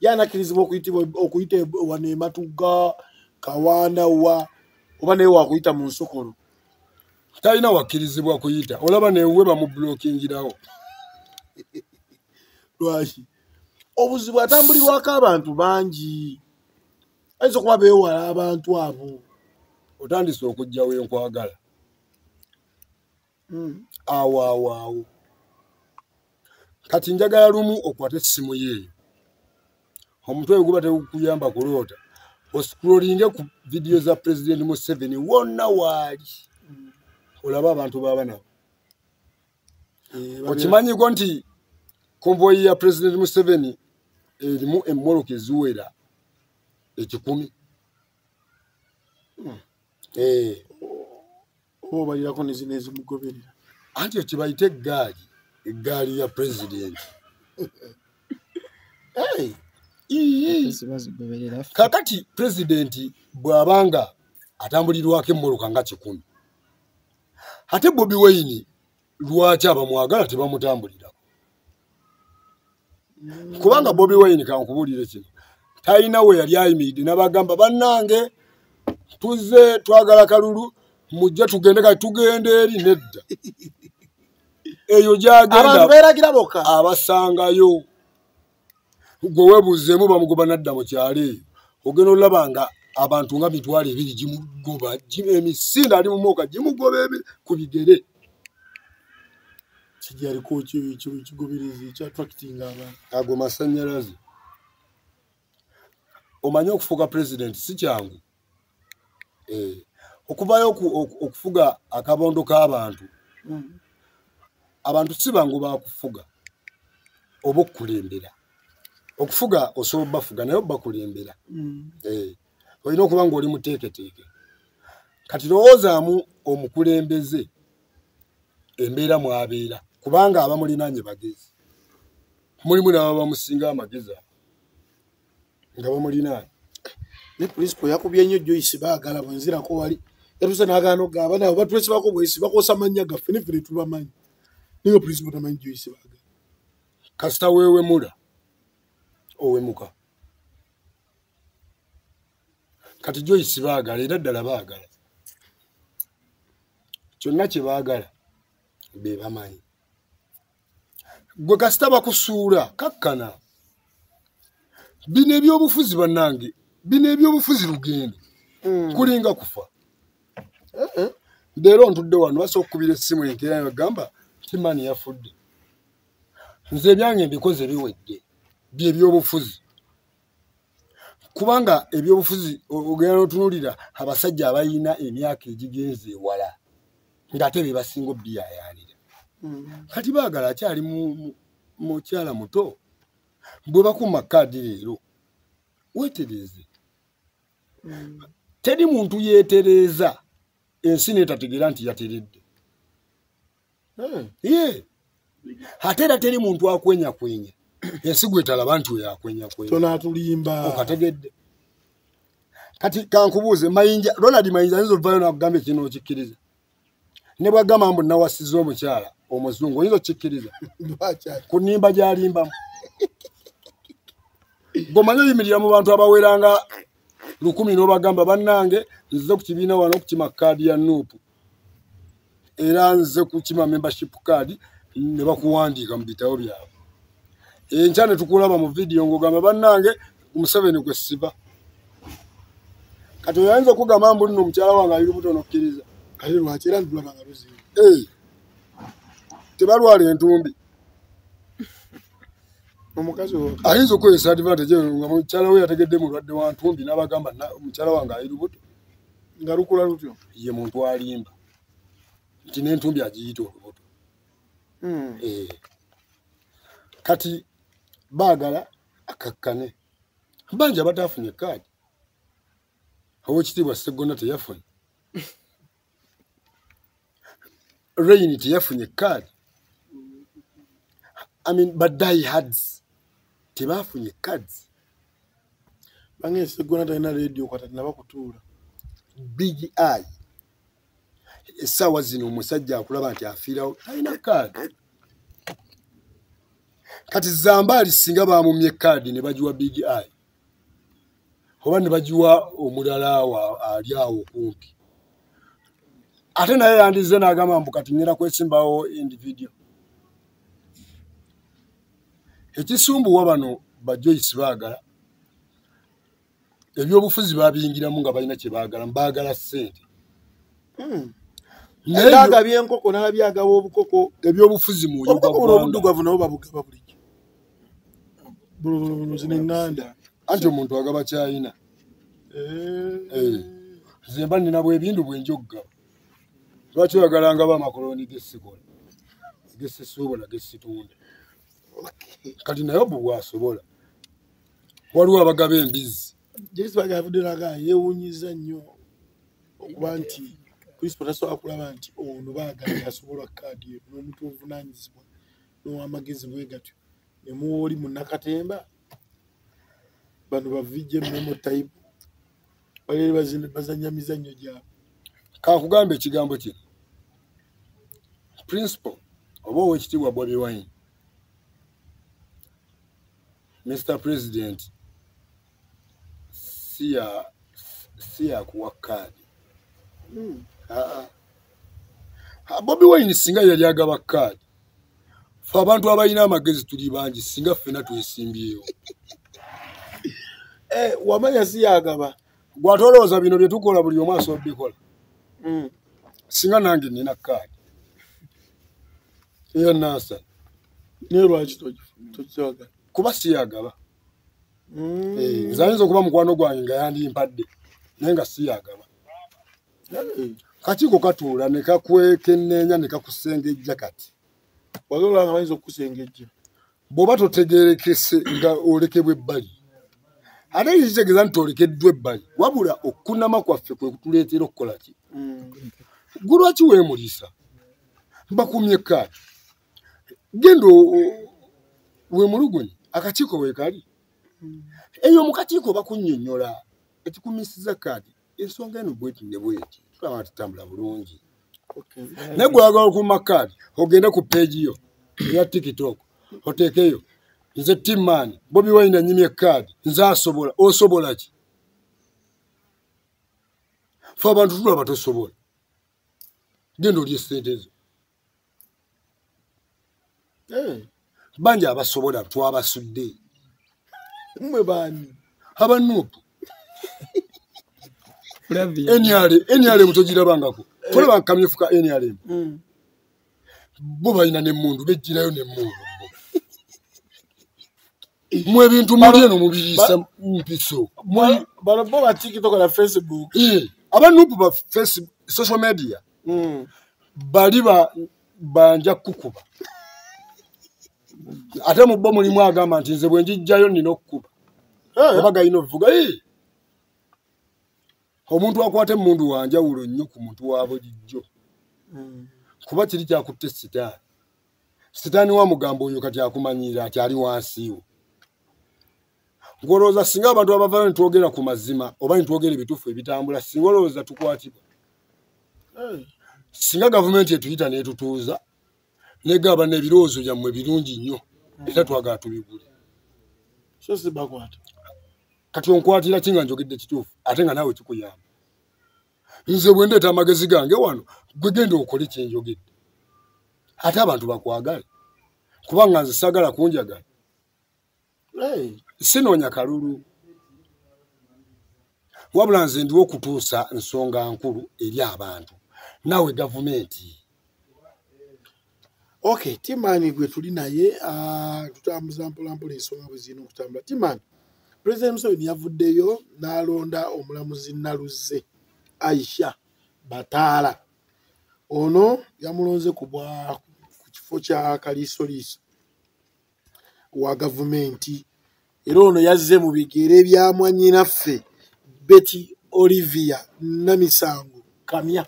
yanakkirizibwa okuyita wano e Matugga Kawanda oba naye wakuyita mu Nsokolo talina wakkirizibwa kuyita olaba newe bamublokingirawo lwaki obuzibu atambulirwako abantu bangi ayinza okuba beewala abantu abo otandise okujjawo enkwagala awo kati njagala lumu okwate essimu yeeyo omutwe guba tegukuyamba kuloota oscrollinge ku vidiyo za president Museveni wonna waali olaba abantu baba nabo okimanyiko nti konvoyi ya president Museveni erimu emmoloka eziwera 10 balirako nezino ezimugoberera anti kibayite eggaali ya president. Kakati president bw'abanga atambulirwako emmoloka nga 10. Ate Bobi Wine lwaki abamwagala tebamutambulirako? Kubanga Bobi Wine kankubuulire kino talina we yali ayimiridde n'abagamba bannange tuzze twagala kalulu mujja tugende kati tugende eri nedda. Eyo gyagenda abantu beeragira bokka abasangayo gwe weebuuzeemu bamugoba nadda mu kyalo eyo ogenda olaba nga abantu nga 200 gimugoba emisinde ali mu mwoka gimugoba ku bigere. kijaliko kigubirizi kya attracting abantu ago masannyalaze. Omanyi okufuga president si kyangu. Okuvayo okufuga akabondo k'abantu. Abantu si bangu bakufuga oba okukulembera. Okufuga osobola bafuga naye bakulembera. Olina okuba ng'oli muteeketeeke. Kati lowoozaamu omukulembeze embeera mwabeera kubanga abamulinaanye bagezi. Mulimu n'aba bamusinga amagezi nga bamulinaanye. ne principal yakubye nnyo Joyce baagala bwenzirako wali yatuse n'agaana okugamba nabo batwesibako bwesi bakosa amannya gaffe ne ffe tubamanyi naye principal tamanyi Joyce baagala. Kasita weewemula owemuka. Kati Joyce baagala era ddala baagala. Kyonna kye baagala be bamanyi. Gwe kasita bakusuula kakkana. Bino ebyobufuzi bannange bino ebyobufuzi lugendo kulinga kufa. Leero ntudde wano basobola okukubira essimu enkeera bagamba Kimani yafudde. Nze ebyange mbikoze biwedde by'ebyobufuzi. Kubanga ebyobufuzi ogenda n'otunuulira abasajja abayina emyaka egigenze ewala ng'ate be basinga obbiyayaanira. Kati baagala akyali mukyala muto bwe bakuuma kaadi leero weetereeze. Teri muntu yeetereeza ensi n'etategeera nti yateredde. Ate era teri muntu akwenyakwenya ensi gwetalaba nti oyo akwenyakwenya. Tonaatulimba okategedde. Kati kankubuuze Ronald Mayinja ayinza ovaayo n'akugamba ekino okikkiriza. Ne bwagamba mbu nawasiza omukyala omuzungu oyinza okikkiriza ku nnimba gy'alimbamu. Gwomanyi oyimirira mu bantu abaweranga 1000 n'obagamba bannange nzize ku kibiina wano okukima kaadi ya Nuupu era nze kukima membership card ne bakuwandiika mu bitabo byabwe. Enkya ne tukulaba mu vidiyo ng'ogamba bannange Museveni gwe siba. Kati oyinza okugamba mbu nno omukyala wange ali lubuto n'okkiriza. kale lwaki era ntulaba nga luzibu. Tebalwala entumbi. Omukazi ayinza okukozesa advantage nga mukyala we yategedde mulwadde wa ntumbi n'abagamba omukyala wange ali lubuto nga lukula lutyo ye muntu alimba nti n'entumbi agiyita olubuto. Kati baagala akakkane banja bataafunye kaadi. Oweekitiibwa Sseggona teyafunye. Rain teyafunye kaadi. Badiehards tebafunye cards. bange Sseggona talina radio kwata nabakutuula. Big Eye essaawa zino omusajja akulaba nti afiirawo talina kaadi. Kati Zambaali singa baamumye kaadi ne bagiwa Big Eye oba ne bagiwa omulala ali awo kumpi ate naye yandize n'agamba mbu kati ngenda kwesimbawo individual. Ekisumbuwa bano ba Joyce baagala ebyobufuzi babiyingiramu nga balina kye baagala mbaagala ssente. N'agabye enkoko n'abyagaba obukoko ebyobufuzi mu obuddugavu nabo babugaba bulijjo. Zinenganda anti omuntu agaba kyayina. Zemba nina bwebindu bwenjoggaba. Lwaki oyagalanga bamakoloni g'essikola g'essisuubula g'essitunda. Kati naye obu bwasobola waliwo abagaba embizi. Joyce bagavudde naga yeewuunyiza nnyo okuba nti principal tasobola kulaba nti ono baagala asobola kaadi eyo n'omuntu obuvunaanyizibwa n'owamagezi bwe gatyo ne muwa oli munnakatemba bano bavijje memo type bali bazannya mizannyo gyabwe. Kankugamba ekigambo kino principal oba ow'ekitiibwa Bobi Wine, Mr. President si yakuwa kaadi. Bobi Wine singa yali agaba kaadi, fe abantu abalina amagezi tuli bangi singa ffena twesimbyewo. Wamanya si yagaba gwatolooza bino bye tukola buli omu asobola bikola. Singa nange nina kaadi eya NASA naye lwaki tokitwagala? kuba siyagaba. Nze ayinza okuba mukwano gwange nga yandimpadde naye nga siyagaba. Kakiiko katuula ne kakwekenneenya ne kakusengejja kati. Wagala nga bayinza okukusengejja bw'oba totegeerekese nga olekebwa ebbali. Ate ekitegeeza nti olekeddwa ebbali wabula okukunama kwaffe kwe kutuleetera okukola ki? Gwe lwaki weemuliisa? Bakumye kaadi. Genda weemulugunye akakiiko weekali. Eyo mu kakiiko bakunnyonnyola ekikumisiza kaadi ensonga eno bweti ne bweti tulaba tutambula bulungi. Naye gwagala okuma kaadi ogende ku peegi yo eya TikTok oteekeyo nze Timman Bobi Wine anyimye kaadi nze asobola. Osobola ki? Fe abantu tulaba tosobola. Genda olye ssente zo. Bangi abasobola twabasudde. Mmwe baani? Abanuupu. NRM togirabangako. Tolaba nkamyefu ka NRM. Bo balina n'emmundu bejjirayo n'emmundu. Mwe bintu muli eno mubiriisa mpiso. Bano bo ba TikTok na Facebook. Abanuupu ba Facebook social media. Bali banja kukuba. Ate mu bo mulimu agamba nti nze bwe njijjayo nina okukuba. Oba galina ovuga. Omuntu akwata emmundu wanjawulo nnyo ku muntu wa bulijjo. Kuba kiri kyakutte sitaani. Sitaani wa mugamba oyo kati akumanyiira ati ali wansiiwo. Ngolooza singa abantu abavaayo ne twogera ku mazima oba ne twogera ebituufu ebitambula singa olowooza tukwatibwa. Singa gavumenti etuyita n'etutuuza negaba n'ebirowoozo byammwe birungi nnyo era twagala tubigule. So si bakwata. Kati onkwatira kinga njogedde kituufu ate nga naawe kikuyamba. Nze bwe ndeeta amagezi gange wano gwe genda okole kye njogedde. Ate abantu bakwagale kubanga nze saagala kunjagala. Sinoonya kalulu. Wabula nze ndiwo okutuusa nsonga nkulu eri abantu. Naawe gavumenti. Okay, Timman gwe tuli naye tutambuza mpolampola ensonga bwe zirina okutambula. Timman, President Museveni yavuddeyo n'alonda omulamuzi Naluzze Aisha Bataala. Ono yamulonze ku kifo kya Kaliisoliiso wa gavumenti. Era ono yazze mu bigere bya mwannyinaffe Betty Olivia Namisango Kamya.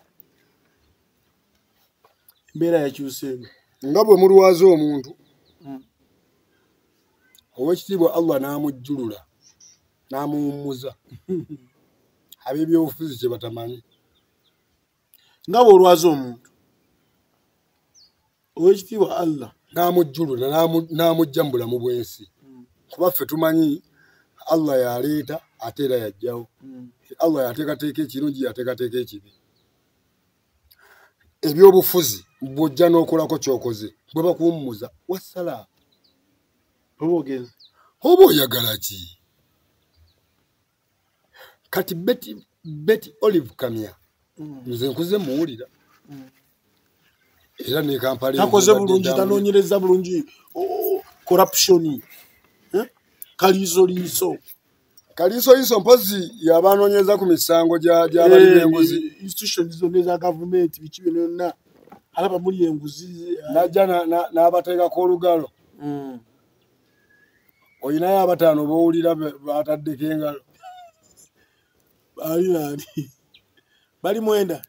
Mbeera yakyuseemu. Nga bwe mulwaza omuntu ow'ekitiibwa Allah n'amujjulula n'amuwummuza ab'ebyobufuzi kye batamanyi. Nga bwe olwaza omuntu ow'ekitiibwa Allah n'amujjulula n'amujja mu bulamu bw'ensi. Kuba ffe tumanyi Allah yaleeta ate era yajjawo. Allah yateekateeka ekirungi yateekateeka ekibi. Ebyobufuzi bw'ojja n'okolako ky'okoze bwe bakuwummuza wassala. Oba oyagala ki? Kati Betty Olive Kamya nze nkuze muwulira era ne Kampala takoze bulungi tanoonyereza bulungi corruption. Kaliisoliiso mpozi yabanoonyeza ku misango gy'abali b'enguzi. Institutions zonna eza gavumenti biki byonna alaba muli enguzi. Najja n'abateekako olugalo. Oyinayo abataano b'owulira bataddeko engalo. Bali mwenda.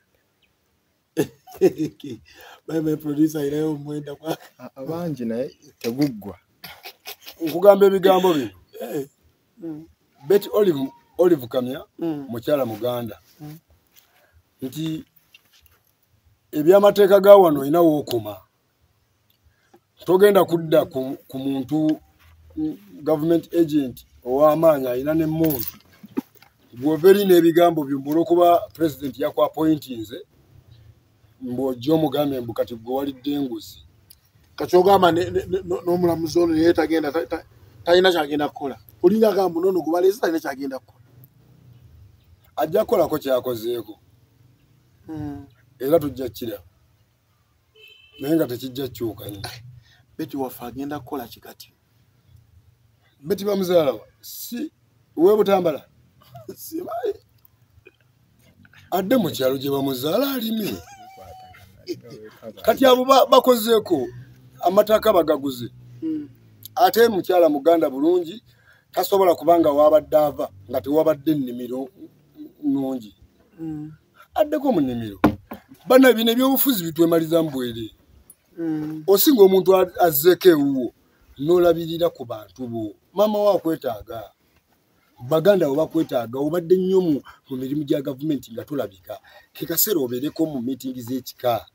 Bye producer irayo mwenda kwa abangi naye teguggwa. Nkugamba ebigambo bino. Betty Olive Kamya mukyala Muganda nti ebyamateeka ga wano ina wokoma togenda kudda ku muntu government agent ow'amaanyi alina n'emmundu bw'obeeri n'ebigambo by'ombula okuba president yakwapointinze mbw'ojja omugambe mbu kati gwe walidde enguzi kakyogamba n'omulamuzi ono naye tagenda talina kyagenda kukola olinga agamba nono gwe baleese talina kyagenda kukola ajja kukolako kyakozeeko era tujja kiraba naye nga tekijja kyukanye. Betty waffe agenda kukola kikati Betty bamuzaalawa si webutambala adde mu kyalo gye bamuzaala alime kati abo bakozeeko amataka bagaguze ate mukyala Muganda bulungi tasobola kubanga wabadde ava nga tewabadde ennimiro nnungi addeko mu nnimiro bana bino ebyobufuzi bitwemaliza mbwere osinga omuntu azzeeko ewuwo n'olabirira ku bantu bo maama wo akwetaaga baganda bo bakwetaaga obadde nnyo mu mirimu gya gavumenti nga tolabika kekaseera obeereko mu miitingi z'ekika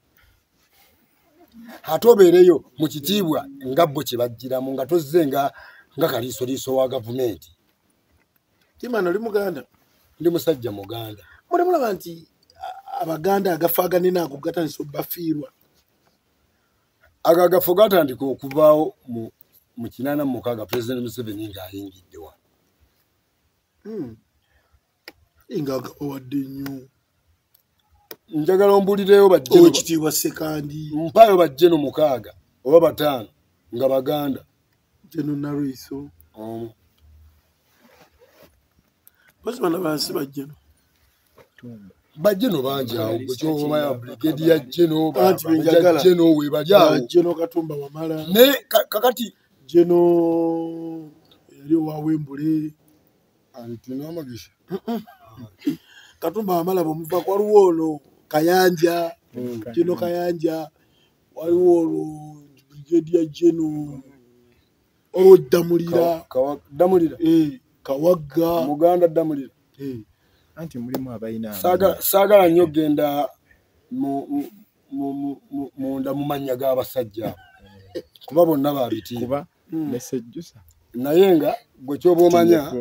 ate obeereyo mu kitiibwa nga bo kye bajjiramu nga tozze nga kaliisoliiso wa gavumenti. Timano oli Muganda? Ndi musajja Muganda. Mule mulaba nti Abaganda agafaagane naago gatandise bafiirwa. Agagafo gatandika okuvaawo mu 86 President Museveni ng'ayingidde wa. Inga agabawadde nnyo. Njagala ombulireyo bajje ekitiibwa Sekandi. Mpayo bajje no 6 oba 5 nga Baganda. Jeno Narwiso. Basibana bansi bajjeno. Bajjeno bangi awo bwekyoma ya brigadier Jeno Jeno we balyawo Jeno Katumba Wamala ne kakati Jeno yali wawembule antino amagisha Katumba Wamala bomuva kwa Luwolo Kayanja Jeno Kayanja waliwo brigadier Jeno Damulira Damulira Kawaga Muganda Damulira anti mulimu abayina saagala nnyo genda munda mu mannya g'abasajja kuba bonna babiti kuba nesejjusa naye nga gwe kyoba omanya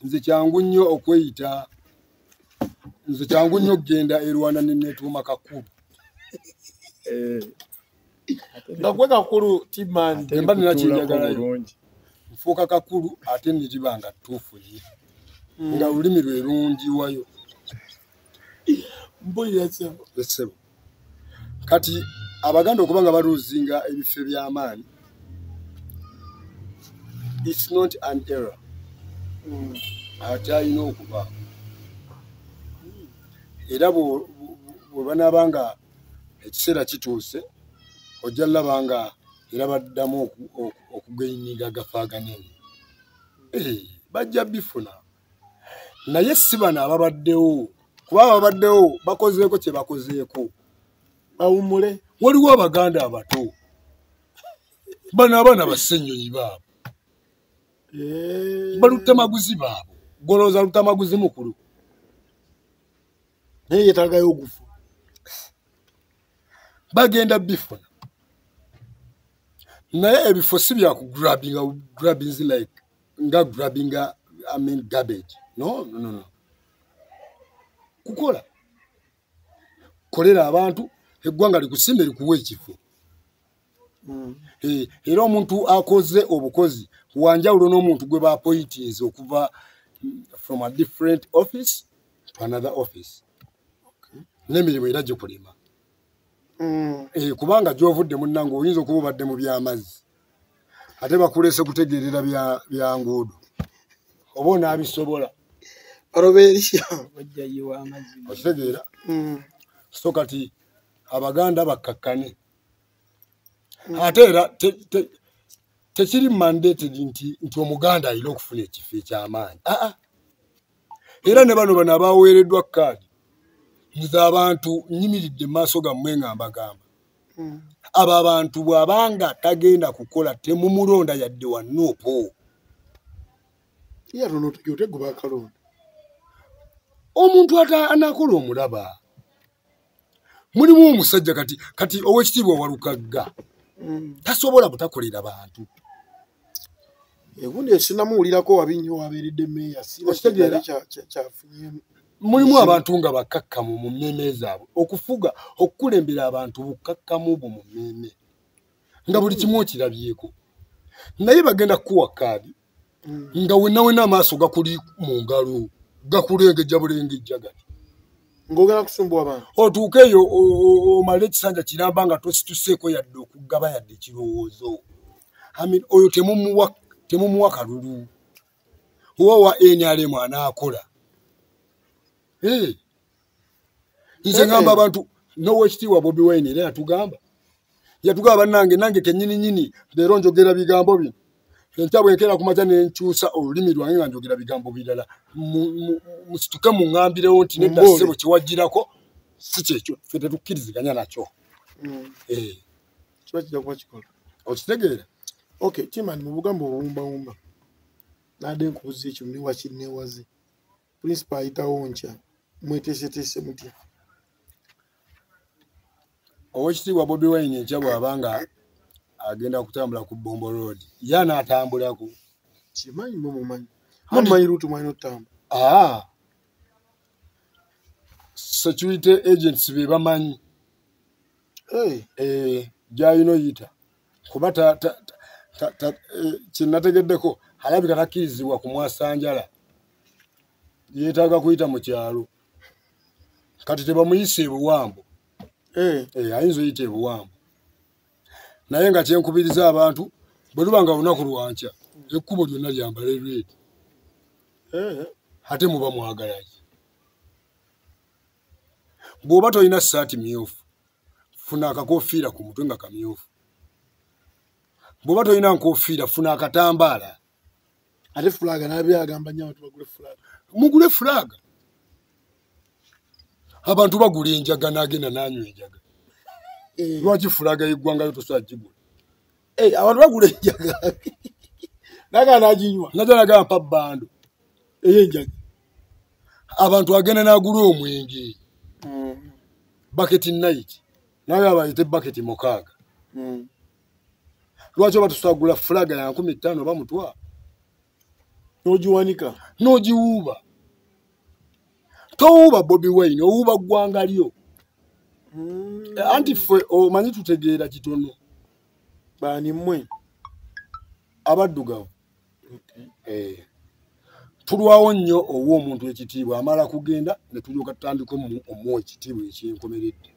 nze kyangu nnyo okweyita nze kyangu nnyo okgenda e Rwanda neneetuuma Kakulu nga gwe Kakulu Timani emba nina kyenjagalayo nfuuka Kakulu ate nitibanga ttuufu nnyo nga olulimi lwe lungi wayo mbulira ssebo kati Abaganda okuba nga baluzinga ebifo by'amaanyi it's not an error ate alina okuba era bwe banaabanga ekiseera kituuse ojja laba nga era baddamu okugainiga agafaaganene bajja bifuna naye si bano ababaddewo kuba ababaddewo bakozeeko kye bakozeeko bawumule waliwo Abaganda abato bano abaana bassennyonyi baabo balutamaguzi baabo golooza lutamaguzi mukulu naye yetagayo ogufu bagenda bifuna naye ebifo si bya grabbing like nga grabbing garbage no kukola kolera abantu eggwanga likusimbe likuwa ekifo era omuntu akoze obukozi wanjawulo n'omuntu gwe baapointinze okuva from a different office to another office n'emirimu era gikulima kubanga gy'ovudde munnange oyinza okuba obadde mu by'amazzi ate bakuleese kutegeerera bya nguudo oba onaabisobola alobeerisha okitegeera so kati Abaganda bakkakkane ate era tekiri mandated nti Omuganda alina okufuna ekifo eky'amaanyi era ne bano abaaweereddwa kaadi nze abantu nyimiridde maaso gammwe nga mbagamba abo abantu bw'abanga tagenda kukola temumulonda yadde wa Nuupu. Omuntu anaakola omulaba mulimu omusajja kati ow'ekitiibwa Walukagga tasobola butakolera bantu. Egundi esinamuwulirako wabinyo wabeeredde meeya okitegeera kyafunyemu. Mulimu abantu nga bakkakkamu mu mmeeme zaabwe okufuga okukulembera abantu bukakkamu bwo mu mmeeme nga buli kimu okirabyeko naye bagenda kukuwa kaadi nga wenna amaaso gakuli mu ngalo gakulengejja bulengejja gati ng'ogenda kusumbwa abantu otuuke eyo omale ekisanja kiramba nga tosituseeko yadde okugaba yadde ekirowoozo. Oyo temumuwa kalulu owawa NRM anaakola. Nze ngamba abantu n'owekitiibwa Bobi Wine era yatugamba nange kennyini leero njogera bigambo bino enkya bwenkera kumaca nenkyusa olulimi lwange nga njogera bigambo birala musituke muŋŋambirewo nti nedda ssebo kiwagirako si kyekyo ffe tetukkiriziganya nakyo. kiba kijja kuba kikola okitegeera. Timani mu bugambo obuwumbawumba nadde nkubuza ekyo newaze principal ayitawo nkya mweteeseteese mutya? Owekitiibwa Bobi Wine enkya bw'abanga agenda kutambula ku Bombo Road ye anaatambulako. Kimanyi mumanyi luutu mwalina okutambula. Security agents be bamanyi gy'alina oyita kuba kyenategeddeko alabika takkirizibwa ku mwasanjala yeetaaga kuyita mu kyalo kati tebamuyisa ebuwambo. Ayinza oyita ebuwambo naye nga kyenkubiriza abantu bwe luba nga lunaku lwankya ekkubo lyonna lyambale lweti ate muba mwagalaki. Bw'oba tolina ssaati myufu funa akakofiira ku mutwe nga kamyufu. Bw'oba tolina nkofiira funa akatambaala. Ate fulaga nabye agamba nnyo abantu bagule fulaga. Mugule fulaga. Abantu bagula enjaga n'agenda n'anywa enjaga. Lwaki fulaga y'eggwangayo tosobola gigula? Abantu bagula enjaga. Naga n'aginywa. Naja naga mpa bbando ey'enjaga. Abantu agenda n'agula omwenge. Bucket night. Nawe abayite bucket mukaaga. Lwaki oba tusobola kugula fulaga ya 15 oba mutwa? N'ogiwanika. N'ogiwuuba. Towuuba Bobi Wine, owuuba ggwanga lyo. Anti ffe omanyi tutegeera kitono. Baani mmwe? Abaddugavu. Tulwawo nnyo owa omuntu ekitiibwa amala kugenda ne tulyoka tutandika omuwa ekitiibwa ekyenkomeredde.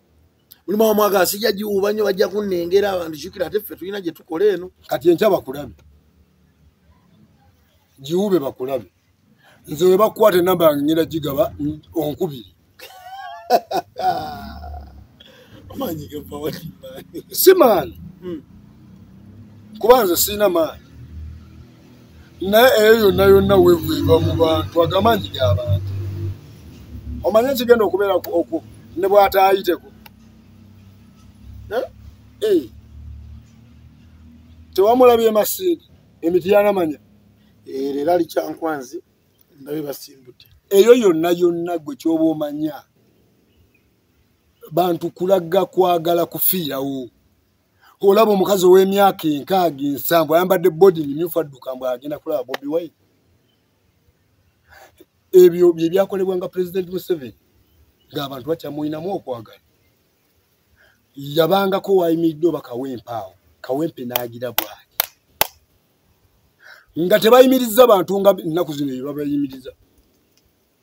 Mulimu amwagala sijja giwuuba nnyo bajja kunnengera abantu jjukira ate ffe tulina gye tukola eno. Kati enkya bakulabe. Giwuube bakulabe. Nze we bakwata enamba yange ngenda gigaba onkubiri. Amanyi gava wati maani. Si maani. Kuba nze sirina maani. Naye eyo yonna weeva mu bantu agamanyi g'abantu. Omanyi ekigenda okubeera okwo ne bw'ataayiteko. Tewamulabye Masindi emiti yanamanya. Leero ali Kyankwanzi ndabe basimbute. Eyo yonna gwe kyoba omanya. Bantu kulaga kwagala kufiirawo. Olaba omukazi ow'emyaka 60 ayambadde body nimyufu adduka mbwe agenda kulaba Bobi Wine. Ebyo bye byakolebwanga President Museveni ng'abantu bakyamuyinamu okwagala. Yabangako wayimiridde oba Kawempe awo. Kawempe n'agira bwaki. Nga tebayimiriza abantu nga nnaku zino bye babayimiriza.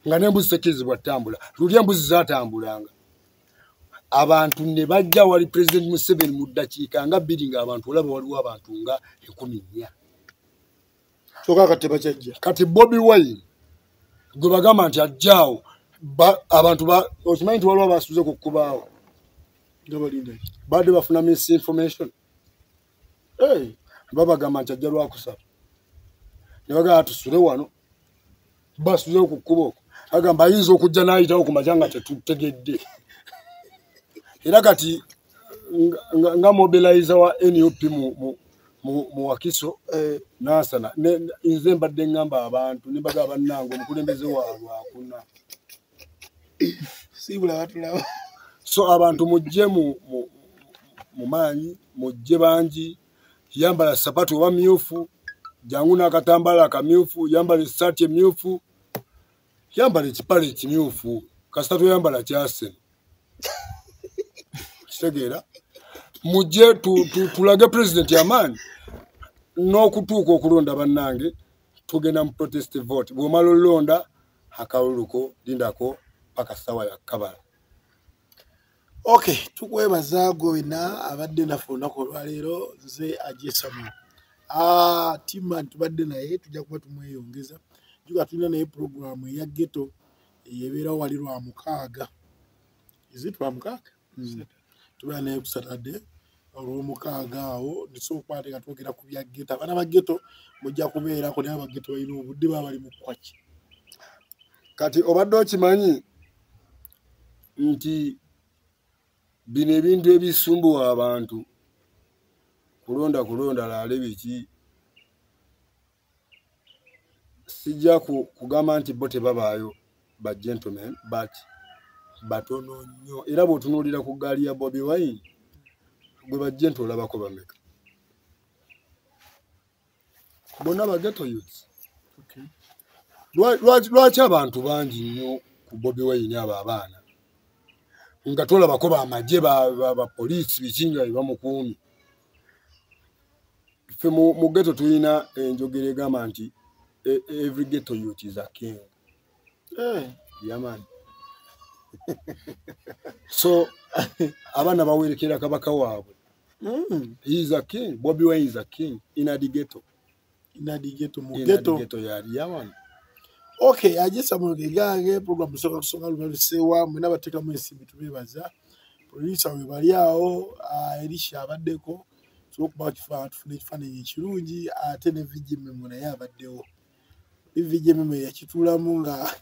Nga n'embuzi tekkirizibwa ttambula. Luli embuzi zaatambulanga. Abantu ne bajja wali President Museveni mu ddakiika nga 2 ng'abantu olaba waliwo abantu nga 14. Kyokka kati tebakyajja. Kati Bobi Wine gwe bagamba nti ajjaawo abantu okimanyi nti waliwo abasuze ku kkubaawo. Badde bafuna misinformation. Babagamba nti ajja Lwakusatu. Ne bagamba tusule wano. Basuze ku kkubo okwo. agamba ayinza okujja n'ayitawo ku makya nga tetutegedde era kati nga mobilizer wa NUP mu Wakiso Nansana nze mbadde ngamba abantu nimbaga bannange omukulembeze waabwe akuna sibula batulaba so abantu mujje mu maanyi mujje bangi yambala sapatu wa myufu jangu n'akatambala akamyufu yambala essaati emyufu yambala ekipale ekimyufu kasita toyambala kyase kitegeera mujje tulage president amaanyi n'okutuuka okulonda bannange tugenda mu protest vote bw'omala olonda akawuluko lindako paka sawa ya kabala. Okay, tukwebaza gwena abadde naffe olunaku olwaleero nze ajesamu timma tubadde naye tujja kuba tumweyongeza juga tulina naye programu eya ghetto eyebeerawo wali lwa mukaaga izitwa mukaaga tubeera naye ku Saturday olw'omukaaga awo nisobola okukwateka twogera ku bya ghetto abaana ba ghetto mujja kubeerako naye aba ghetto balina obudde baba bali mu kwaki kati obadde okimanyi nti bino ebintu ebisumbuwa abantu kulonda laale biki sijja kugamba nti bo tebabaayo ba gentlemen but batono nnyo era bw'otunuulira ku gaali ya Bobi Wine gwe bajjente olabako bameka bonna ba ghetto youths lwaki abantu bangi nnyo ku Bobi Wine abo abaana nga tolabako bamagye bapoliisi bikinga bamukuumi ffe mu ghetto tulina enjogera egamba nti every ghetto youth is a king. Yeah, man. So abana bawerekera kabaka waabwe he is a king. Bobi Wine is a king in a ghetto mu ghetto ya man. Okay, ajesa mulugege program soka kusonga lusewa mwena bateka mwesi bitubebaza producer we bali awo Elisha abaddeko sokuba kifa tufune kifananye kirungi ate ne vijje mmwe ya abaddewo vijje mmwe yakitulamu nga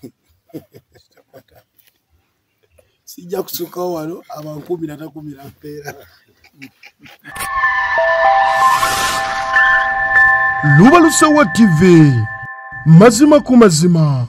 sijja kusuka wano aba 10 na mpera Lubalusewa TV mazima ku mazima.